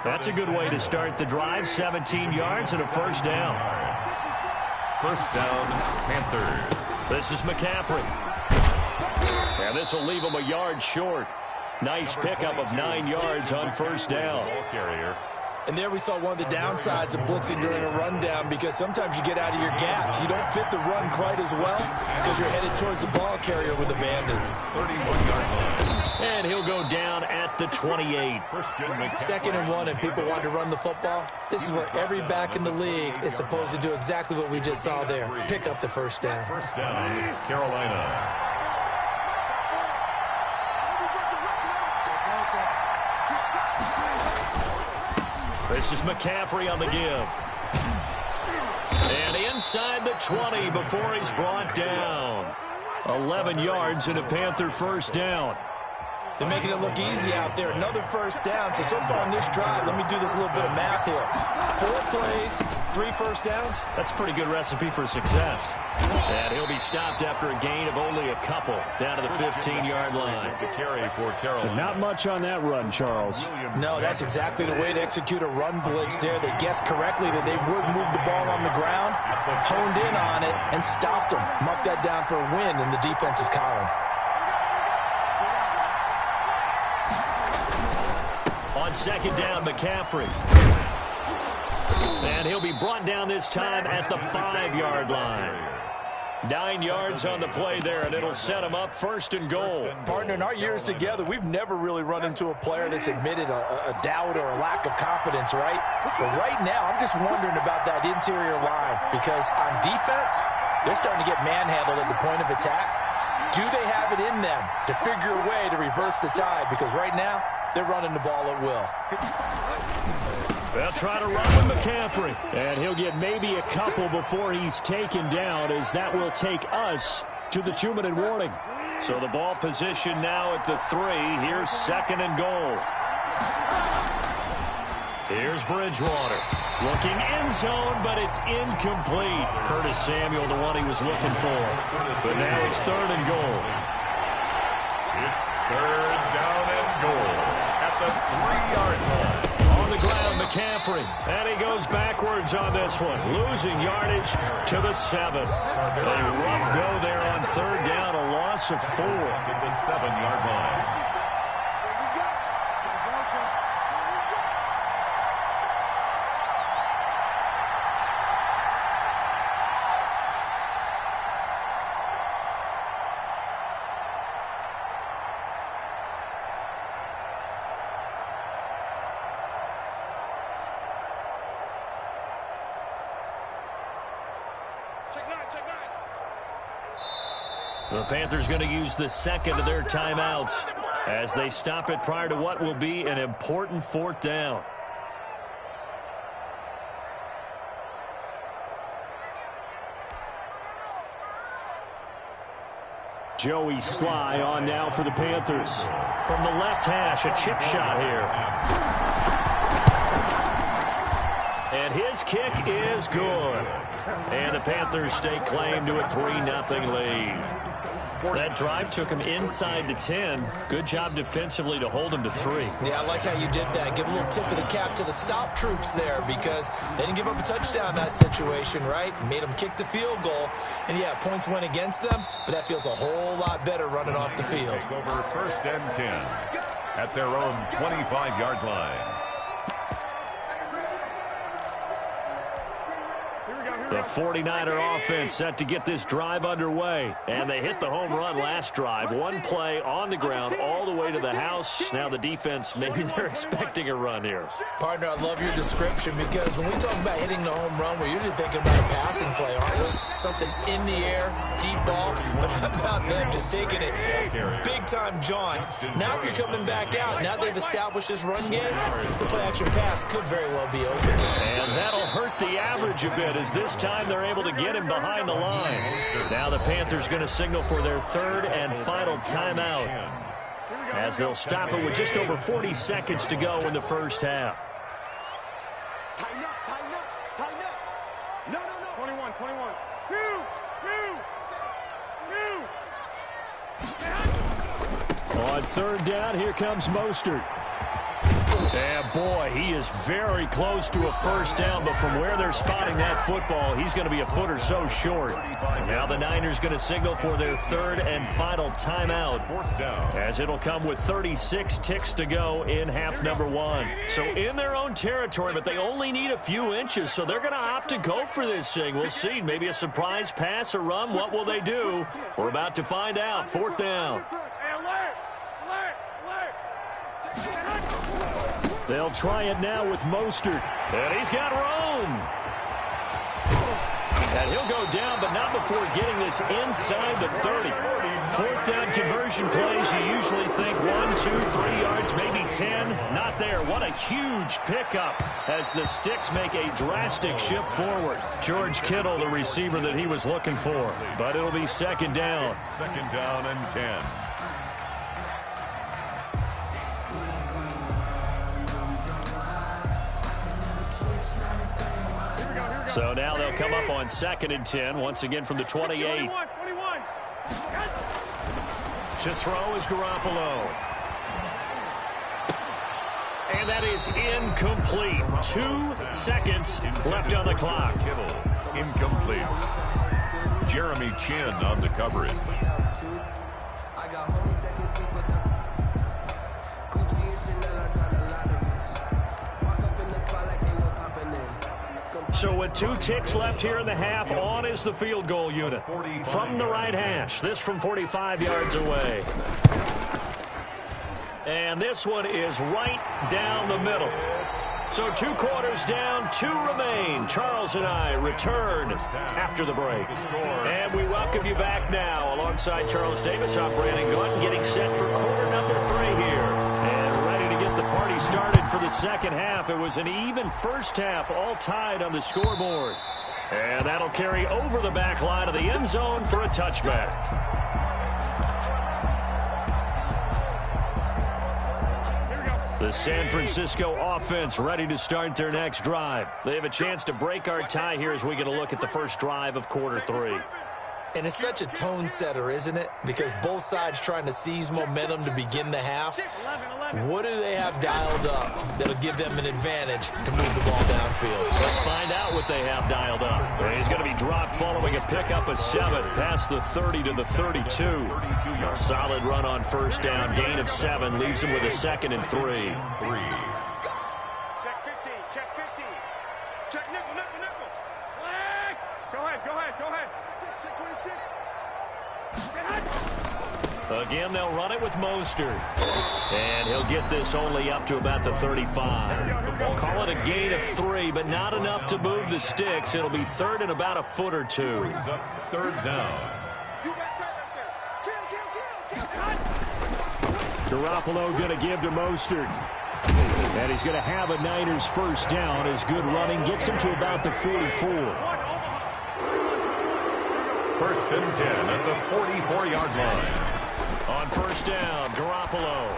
That's a good way to start the drive. 17 yards and a first down. First down, Panthers. This is McCaffrey. And this will leave him a yard short. Nice pickup of 9 yards on first down. And there we saw one of the downsides of blitzing during a rundown, because sometimes you get out of your gaps. You don't fit the run quite as well because you're headed towards the ball carrier with abandon. 31-yard line. And he'll go down at the 28. 2nd and 1, and people want to run the football. This is where every back in the league is supposed to do exactly what we just saw there. Pick up the first down. First down, Carolina. This is McCaffrey on the give. And inside the 20 before he's brought down. 11 yards and a Panther first down. They're making it look easy out there. Another first down. So far on this drive, let me do this little bit of math here. 4 plays, 3 first downs. That's a pretty good recipe for success. And he'll be stopped after a gain of only a couple down to the 15-yard line. The carry for Carolina. Not much on that run, Charles. No, that's exactly the way to execute a run blitz there. They guessed correctly that they would move the ball on the ground, honed in on it, and stopped them. Marked that down for a win in the defense's column. On second down, McCaffrey. And he'll be brought down this time at the 5-yard line. 9 yards on the play there, and it'll set him up 1st and goal. Partner, in our years together, we've never really run into a player that's admitted a doubt or a lack of confidence, right? But right now, I'm just wondering about that interior line, because on defense, they're starting to get manhandled at the point of attack. Do they have it in them to figure a way to reverse the tide? Because right now, they're running the ball at will. They'll try to run with McCaffrey. And he'll get maybe a couple before he's taken down, as that will take us to the 2-minute warning. So the ball position now at the 3. Here's 2nd and goal. Here's Bridgewater. Looking end zone, but it's incomplete. Curtis Samuel, the one he was looking for. But now it's 3rd and goal. It's 3rd down and goal at the 3-yard line. On the ground, McCaffrey. And he goes backwards on this one. Losing yardage to the 7. A rough go there on 3rd down. A loss of 4. At the 7-yard line. The Panthers going to use the 2nd of their timeouts as they stop it prior to what will be an important 4th down. Joey Sly on now for the Panthers. From the left hash, a chip shot here. And his kick is good. And the Panthers stake claim to a 3-0 lead. That drive took him inside the 10. Good job defensively to hold him to 3. Yeah, I like how you did that. Give a little tip of the cap to the stop troops there because they didn't give up a touchdown in that situation, right? Made them kick the field goal. And, yeah, points went against them, but that feels a whole lot better running off the field. Take over 1st and 10 at their own 25-yard line. The 49er offense set to get this drive underway. And they hit the home run last drive. One play on the ground all the way to the house. Now the defense, maybe they're expecting a run here. Partner, I love your description because when we talk about hitting the home run, we're usually thinking about a passing play, aren't we? Something in the air, deep ball. But how about them just taking it big-time John? Now if you're coming back out, now they've established this run game, the play-action pass could very well be open. And that'll hurt the average a bit as this time they're able to get him behind the line. Now the Panthers going to signal for their 3rd and final timeout as they'll stop it with just over 40 seconds to go in the first half. Tighten up, tighten up, tighten up. No. 21. 2. On 3rd down, here comes Mostert. And boy, he is very close to a first down, but from where they're spotting that football, he's going to be a foot or so short. Now the Niners going to signal for their 3rd and final timeout, as it'll come with 36 ticks to go in half number 1. So in their own territory, but they only need a few inches, so they're going to opt to go for this thing. We'll see. Maybe a surprise pass or run. What will they do? We're about to find out. 4th down. They'll try it now with Mostert. And he's got room. And he'll go down, but not before getting this inside the 30. 4th down conversion plays, you usually think 1, 2, 3 yards, maybe 10. Not there. What a huge pickup as the sticks make a drastic shift forward. George Kittle, the receiver that he was looking for. But it'll be 2nd down. 2nd down and 10. So now they'll come up on 2nd and 10, once again from the 28. 21. To throw is Garoppolo. And that is incomplete. 2 seconds left on the clock. Kittle, incomplete. Jeremy Chin on the coverage. So with 2 ticks left here in the half, on is the field goal unit. From the right hash, this from 45 yards away. And this one is right down the middle. So 2 quarters down, 2 remain. Charles and I return after the break. And we welcome you back now. Alongside Charles Davis, I'm Brandon Gunn, getting set for quarter number 3 here. The party started for the 2nd half. It was an even first half, all tied on the scoreboard. And that'll carry over the back line of the end zone for a touchback. The San Francisco offense ready to start their next drive. They have a chance to break our tie here as we get a look at the first drive of quarter 3. And it's such a tone setter, isn't it? Because both sides trying to seize momentum to begin the half. What do they have dialed up that'll give them an advantage to move the ball downfield? Let's find out what they have dialed up. He's going to be dropped following a pickup of 7 past the 30 to the 32. A solid run on first down, gain of 7, leaves him with a 2nd and 3. Check 50. Check nickel. Go ahead. Check 26. Again, they'll run it with Mostert. And he'll get this only up to about the 35. We'll call it a gain of 3, but not enough to move the sticks. It'll be 3rd and about a foot or 2. 3rd down. Garoppolo going to give to Mostert. And he's going to have a Niners first down as good running gets him to about the 44. 1st and 10 at the 44-yard line. On first down, Garoppolo.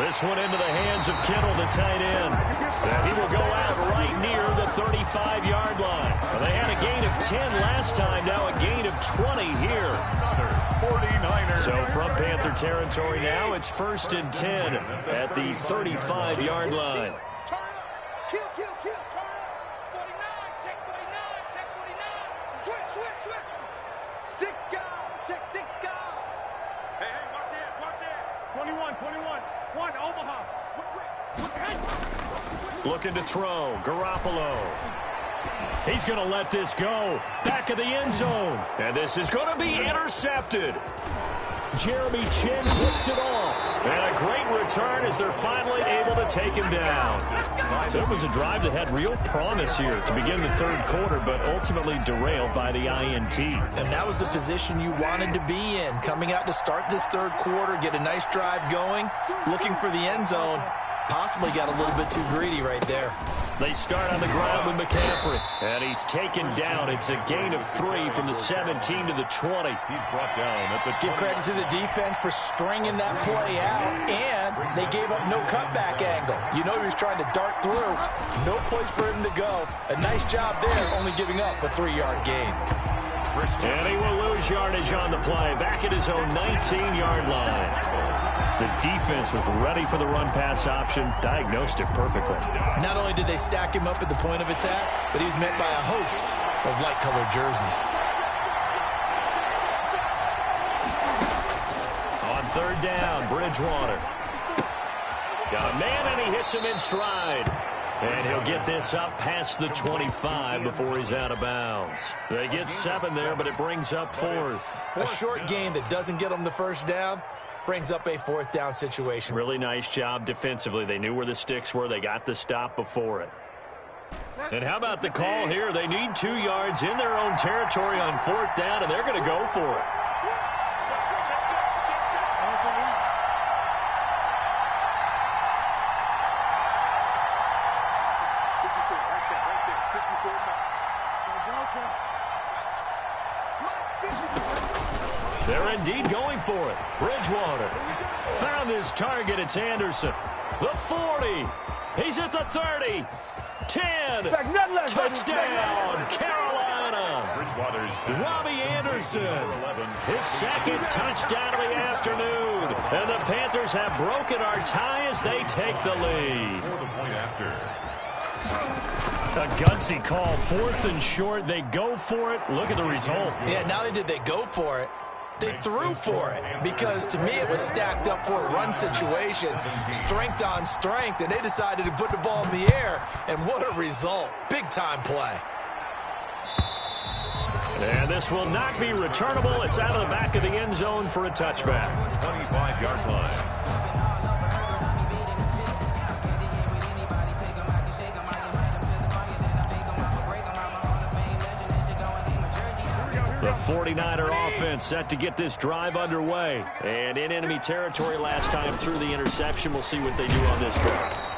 This one into the hands of Kittle, the tight end. And he will go out right near the 35-yard line. Well, they had a gain of 10 last time, now a gain of 20 here. So from Panther territory now, it's 1st and 10 at the 35-yard line. Turn up. Kill. Turn up. 49. Check 49. Check 49. Switch. 6 guys. Check 6 guys. Hey, watch it. 21. One, Omaha. Looking to throw. Garoppolo. He's going to let this go. Back of the end zone. And this is going to be intercepted. Jeremy Chin picks it off. And a great return as they're finally able to take him down. So it was a drive that had real promise here to begin the third quarter, but ultimately derailed by the INT. And that was the position you wanted to be in. Coming out to start this third quarter, get a nice drive going, looking for the end zone. Possibly got a little bit too greedy right there. They start on the ground with McCaffrey, and he's taken down. It's a gain of 3 from the 17 to the 20. He's brought down at the 20. Give credit to the defense for stringing that play out, and they gave up no cutback angle. You know he was trying to dart through. No place for him to go. A nice job there, only giving up a 3-yard gain. And he will lose yardage on the play, back at his own 19-yard line. The defense was ready for the run-pass option, diagnosed it perfectly. Not only did they stack him up at the point of attack, but he was met by a host of light-colored jerseys. On 3rd down, Bridgewater. Got a man, and he hits him in stride. And he'll get this up past the 25 before he's out of bounds. They get 7 there, but it brings up 4th. A short gain that doesn't get them the first down brings up a 4th down situation. Really nice job defensively. They knew where the sticks were. They got the stop before it. And how about the call here? They need 2 yards in their own territory on 4th down, and they're going to go for it. They're indeed going for it. Bridgewater found his target. It's Anderson. The 40. He's at the 30. 10. Touchdown, Carolina. Bridgewater's Robbie Anderson. His 2nd touchdown of the afternoon. And the Panthers have broken our tie as they take the lead. For the point after. A gutsy call. 4th and short. They go for it. Look at the result. Yeah, not only did they go for it, they threw for it, because to me it was stacked up for a run situation, strength on strength, and they decided to put the ball in the air, and what a result. Big-time play. And this will not be returnable. It's out of the back of the end zone for a touchback. 25-yard line. The 49er offense set to get this drive underway. And in enemy territory last time through the interception. We'll see what they do on this drive.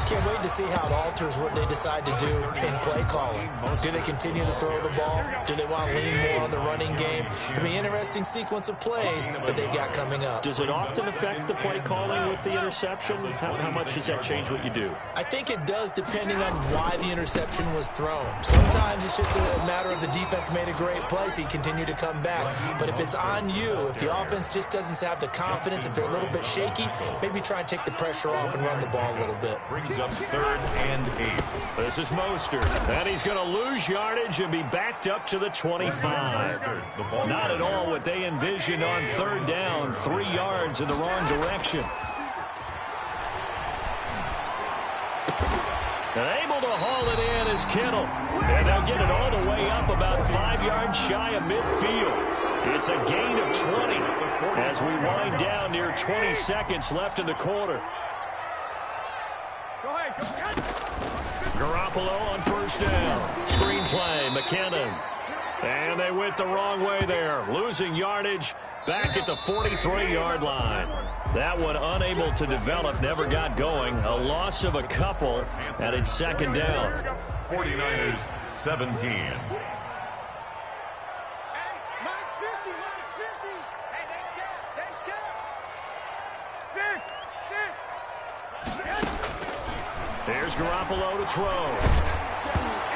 Can't wait to see how it alters what they decide to do in play calling. Do they continue to throw the ball? Do they want to lean more on the running game? It'll be an interesting sequence of plays that they've got coming up. Does it often affect the play calling with the interception? How much does that change what you do? I think it does, depending on why the interception was thrown. Sometimes it's just a matter of the defense made a great play, so you continue to come back. But if it's on you, if the offense just doesn't have the confidence, if they're a little bit shaky, maybe try and take the pressure off and run the ball a little bit. Brings up 3rd and 8. This is Mostert. And he's going to lose yardage and be backed up to the 25. Not at all what they envisioned on 3rd down. 3 yards in the wrong direction. And able to haul it in is Kittle. And they'll get it all the way up about 5 yards shy of midfield. It's a gain of 20 as we wind down near 20 seconds left in the quarter. Garoppolo on 1st down. Screen play, McKinnon. And they went the wrong way there. Losing yardage back at the 43-yard line. That one unable to develop, never got going. A loss of a couple, and it's 2nd down. 49ers 17. There's Garoppolo to throw.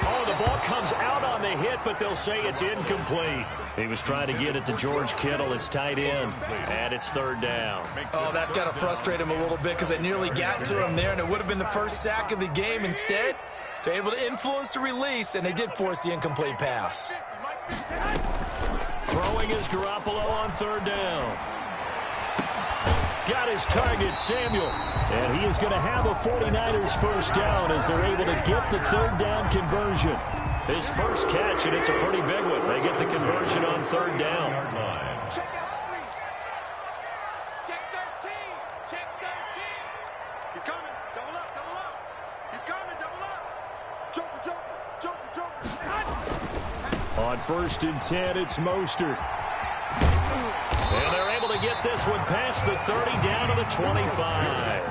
Oh, the the ball comes out on the hit, but they'll say it's incomplete. He was trying to get it to George Kittle, his tight end, and it's third down. Oh, that's got to frustrate him a little bit because they nearly got to him there, and it would have been the first sack of the game. Instead, they're able to influence the release, and they did force the incomplete pass. Throwing is Garoppolo on third down. Got his target, Samuel. And he is going to have a 49ers first down as they're able to get the third down conversion. His first catch, and it's a pretty big one. They get the conversion on third down. Check the hungry. Check 13. Check 13. He's coming. Double up, double up. He's coming, double up. Joker, joker, joker, joker. On first and 10, it's Mostert. And they're able to get this one past the 30 down to the 25.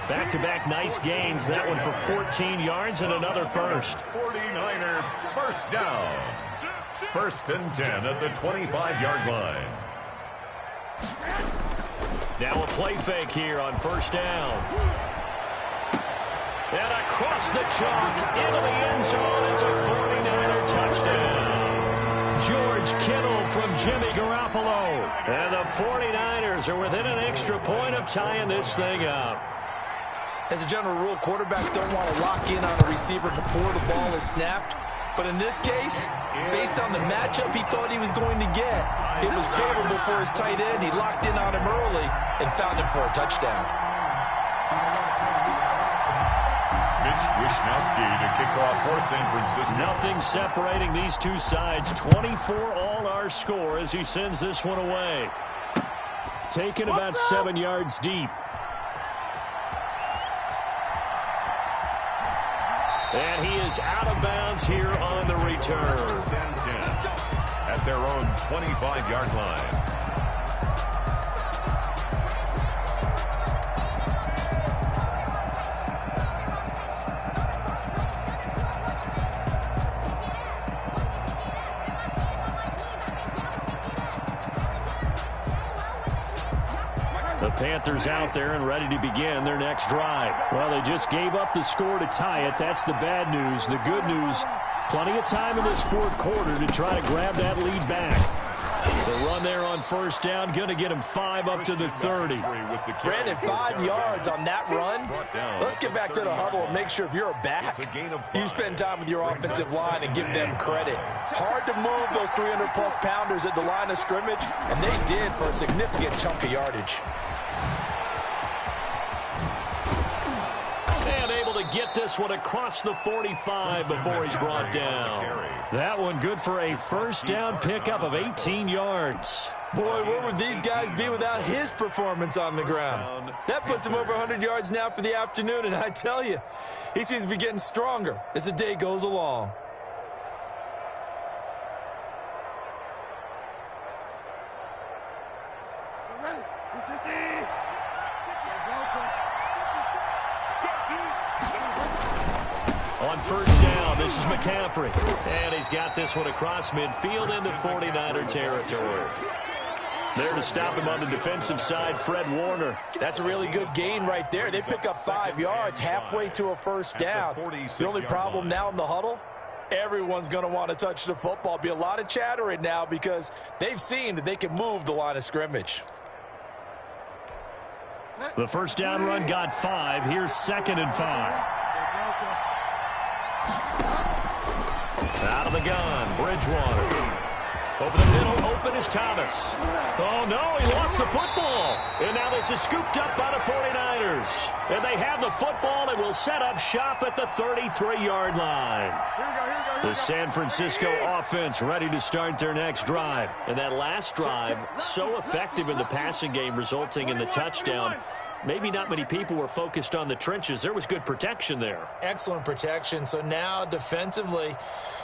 Back-to-back nice gains. That one for 14 yards and another first. 49er first down. First and 10 at the 25-yard line. Now a play fake here on first down. And across the chalk into the end zone. It's a 49er touchdown. George Kittle from Jimmy Garoppolo. And the 49ers are within an extra point of tying this thing up. As a general rule, quarterbacks don't want to lock in on a receiver before the ball is snapped. But in this case, based on the matchup he thought he was going to get, it was favorable for his tight end. He locked in on him early and found him for a touchdown. Mitch Wishnowski to kick off for San Francisco. Nothing separating these two sides. 24 all our score as he sends this one away. Taken about 7 yards deep. And he is out of bounds here on the return. First and 10 at their own 25-yard line. The Panthers out there and ready to begin their next drive. Well, they just gave up the score to tie it. That's the bad news. The good news, plenty of time in this fourth quarter to try to grab that lead back. The run there on first down, going to get him 5 up to the 30. Brandon, 5 yards on that run. Let's get back to the huddle and make sure if you're a back, you spend time with your offensive line and give them credit. Hard to move those 300-plus pounders at the line of scrimmage, and they did for a significant chunk of yardage. Get this one across the 45 before he's brought down. That one good for a first down pickup of 18 yards. Boy, where would these guys be without his performance on the ground? That puts him over 100 yards now for the afternoon, and I tell you, he seems to be getting stronger as the day goes along. On first down, this is McCaffrey. And he's got this one across midfield into 49er territory. There to stop him on the defensive side, Fred Warner. That's a really good gain right there. They pick up 5 yards halfway to a first down. The only problem now in the huddle, everyone's going to want to touch the football. Be a lot of chattering now because they've seen that they can move the line of scrimmage. The first down run got 5. Here's 2nd and 5. Out of the gun, Bridgewater. Over the middle, open is Thomas. Oh, no, he lost the football. And now this is scooped up by the 49ers. And they have the football and will set up shop at the 33-yard line. The San Francisco offense ready to start their next drive. And that last drive, so effective in the passing game, resulting in the touchdown. Maybe not many people were focused on the trenches. There was good protection there. Excellent protection. So now defensively,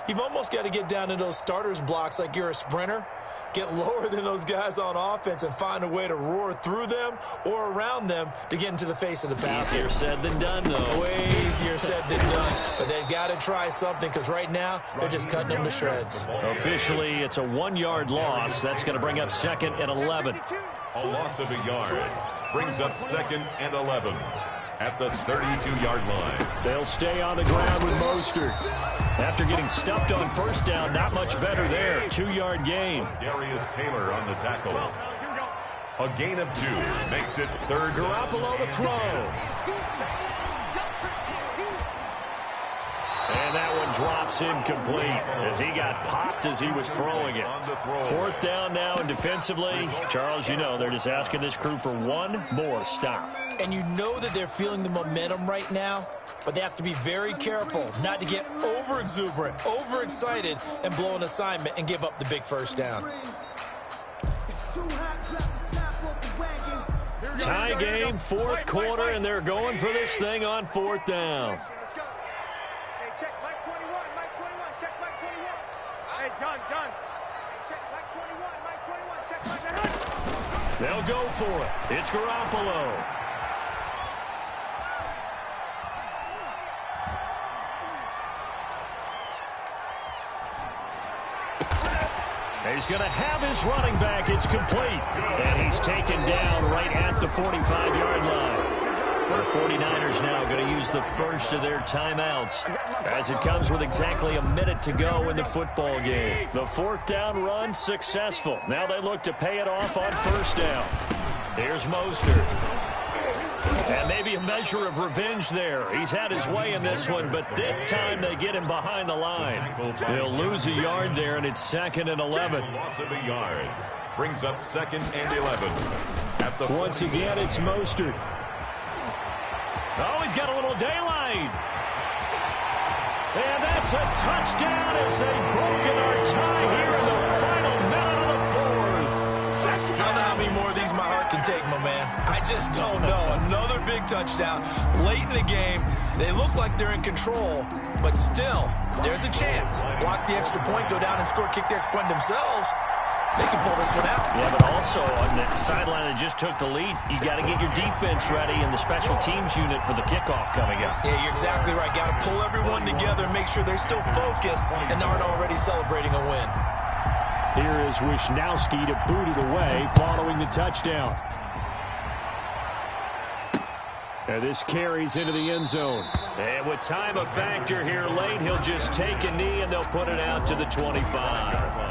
you've almost got to get down to those starters blocks like you're a sprinter. Get lower than those guys on offense and find a way to roar through them or around them to get into the face of the pass. Easier said than done, though. Way easier said than done. But they've got to try something because right now they're just cutting them to shreds. Officially, it's a 1-yard loss. That's going to bring up 2nd and 11. A loss of a yard brings up 2nd and 11 at the 32-yard line. They'll stay on the ground with Mostert. After getting stuffed on first down, not much better there. 2-yard gain. Darius Taylor on the tackle. A gain of 2 makes it third. Garoppolo to throw. And that one drops incomplete as he got popped as he was throwing it. 4th down now, and defensively, Charles, you know, they're just asking this crew for one more stop. And you know that they're feeling the momentum right now, but they have to be very careful not to get over-exuberant, over-excited, and blow an assignment and give up the big first down. Tie game, 4th quarter, and they're going for this thing on 4th down. Check Mike 21, Mike 21, check Mike 21. Hey, done. Check Mike 21, Mike 21, check Mike 21. They'll go for it. It's Garoppolo. He's going to have his running back. It's complete. And he's taken down right at the 45-yard line. The 49ers now going to use the first of their timeouts as it comes with exactly a minute to go in the football game. The 4th down run successful. Now they look to pay it off on first down. Here's Mostert. And maybe a measure of revenge there. He's had his way in this one, but this time they get him behind the line. They'll lose a yard there, and it's 2nd and 11. Loss of a yard brings up 2nd and 11. Once again, it's Mostert. Oh, he's got a little daylight. And that's a touchdown as they've broken our tie here in the final minute of the 4th. I don't know how many more of these my heart can take, my man. I just don't know. Another big touchdown late in the game. They look like they're in control, but still, there's a chance. Block the extra point, go down and score, kick the extra point themselves. They can pull this one out. Yeah, but also on the sideline that just took the lead, you got to get your defense ready and the special teams unit for the kickoff coming up. Yeah, you're exactly right. Got to pull everyone together and make sure they're still focused and aren't already celebrating a win. Here is Wisnowski to boot it away following the touchdown. And this carries into the end zone. And with time a factor here late, he'll just take a knee and they'll put it out to the 25.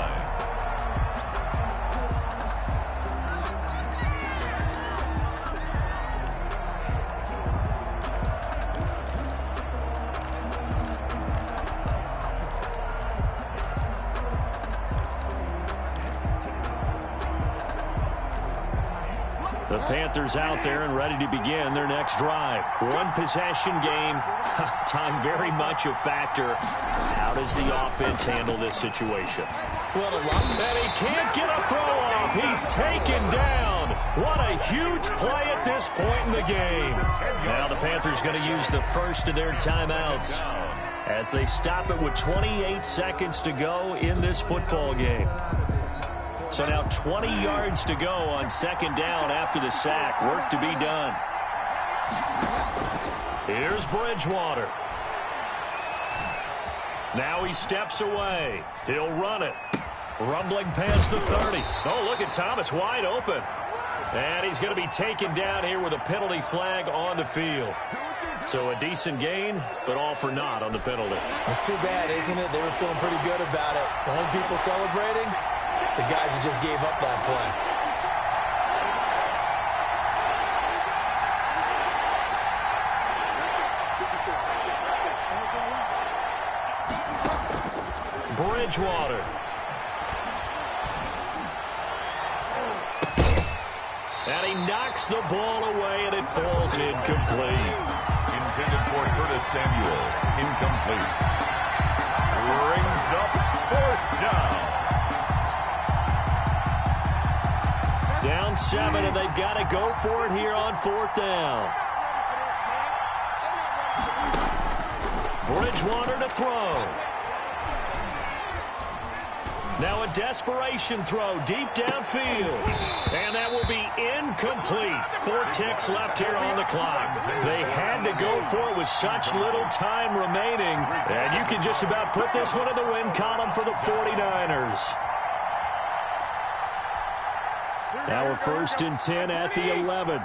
The Panthers out there and ready to begin their next drive. One possession game. Time very much a factor. How does the offense handle this situation? Well, and he can't get a throw off. He's taken down. What a huge play at this point in the game. Now the Panthers going to use the first of their timeouts as they stop it with 28 seconds to go in this football game. So now 20 yards to go on 2nd down after the sack. Work to be done. Here's Bridgewater. Now he steps away. He'll run it. Rumbling past the 30. Oh, look at Thomas wide open. And he's going to be taken down here with a penalty flag on the field. So a decent gain, but all for naught on the penalty. It's too bad, isn't it? They were feeling pretty good about it. The only people celebrating, the guys who just gave up that play. Bridgewater. And he knocks the ball away, and it falls incomplete. Intended for Curtis Samuel. Incomplete. Brings up 4th down. Down 7, and they've got to go for it here on 4th down. Bridgewater to throw. Now a desperation throw deep downfield. And that will be incomplete. 4 ticks left here on the clock. They had to go for it with such little time remaining. And you can just about put this one in the win column for the 49ers. Now we're 1st and 10 at the 11.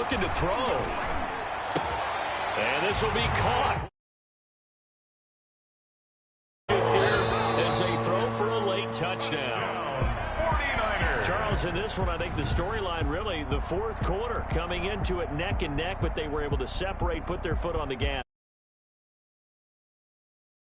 looking to throw. And this will be caught. As a throw for a late touchdown. Charles, in this one, I think the storyline really, the fourth quarter, coming into it neck and neck, but they were able to separate, put their foot on the gas.